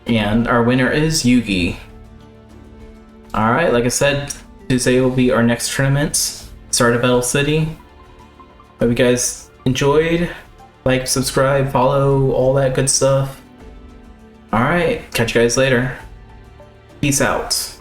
Speaker 1: And our winner is Yugi. Alright, like I said, Tuesday will be our next tournament, Start of Battle City. Hope you guys enjoyed. Like, subscribe, follow, all that good stuff. Alright, catch you guys later. Peace out.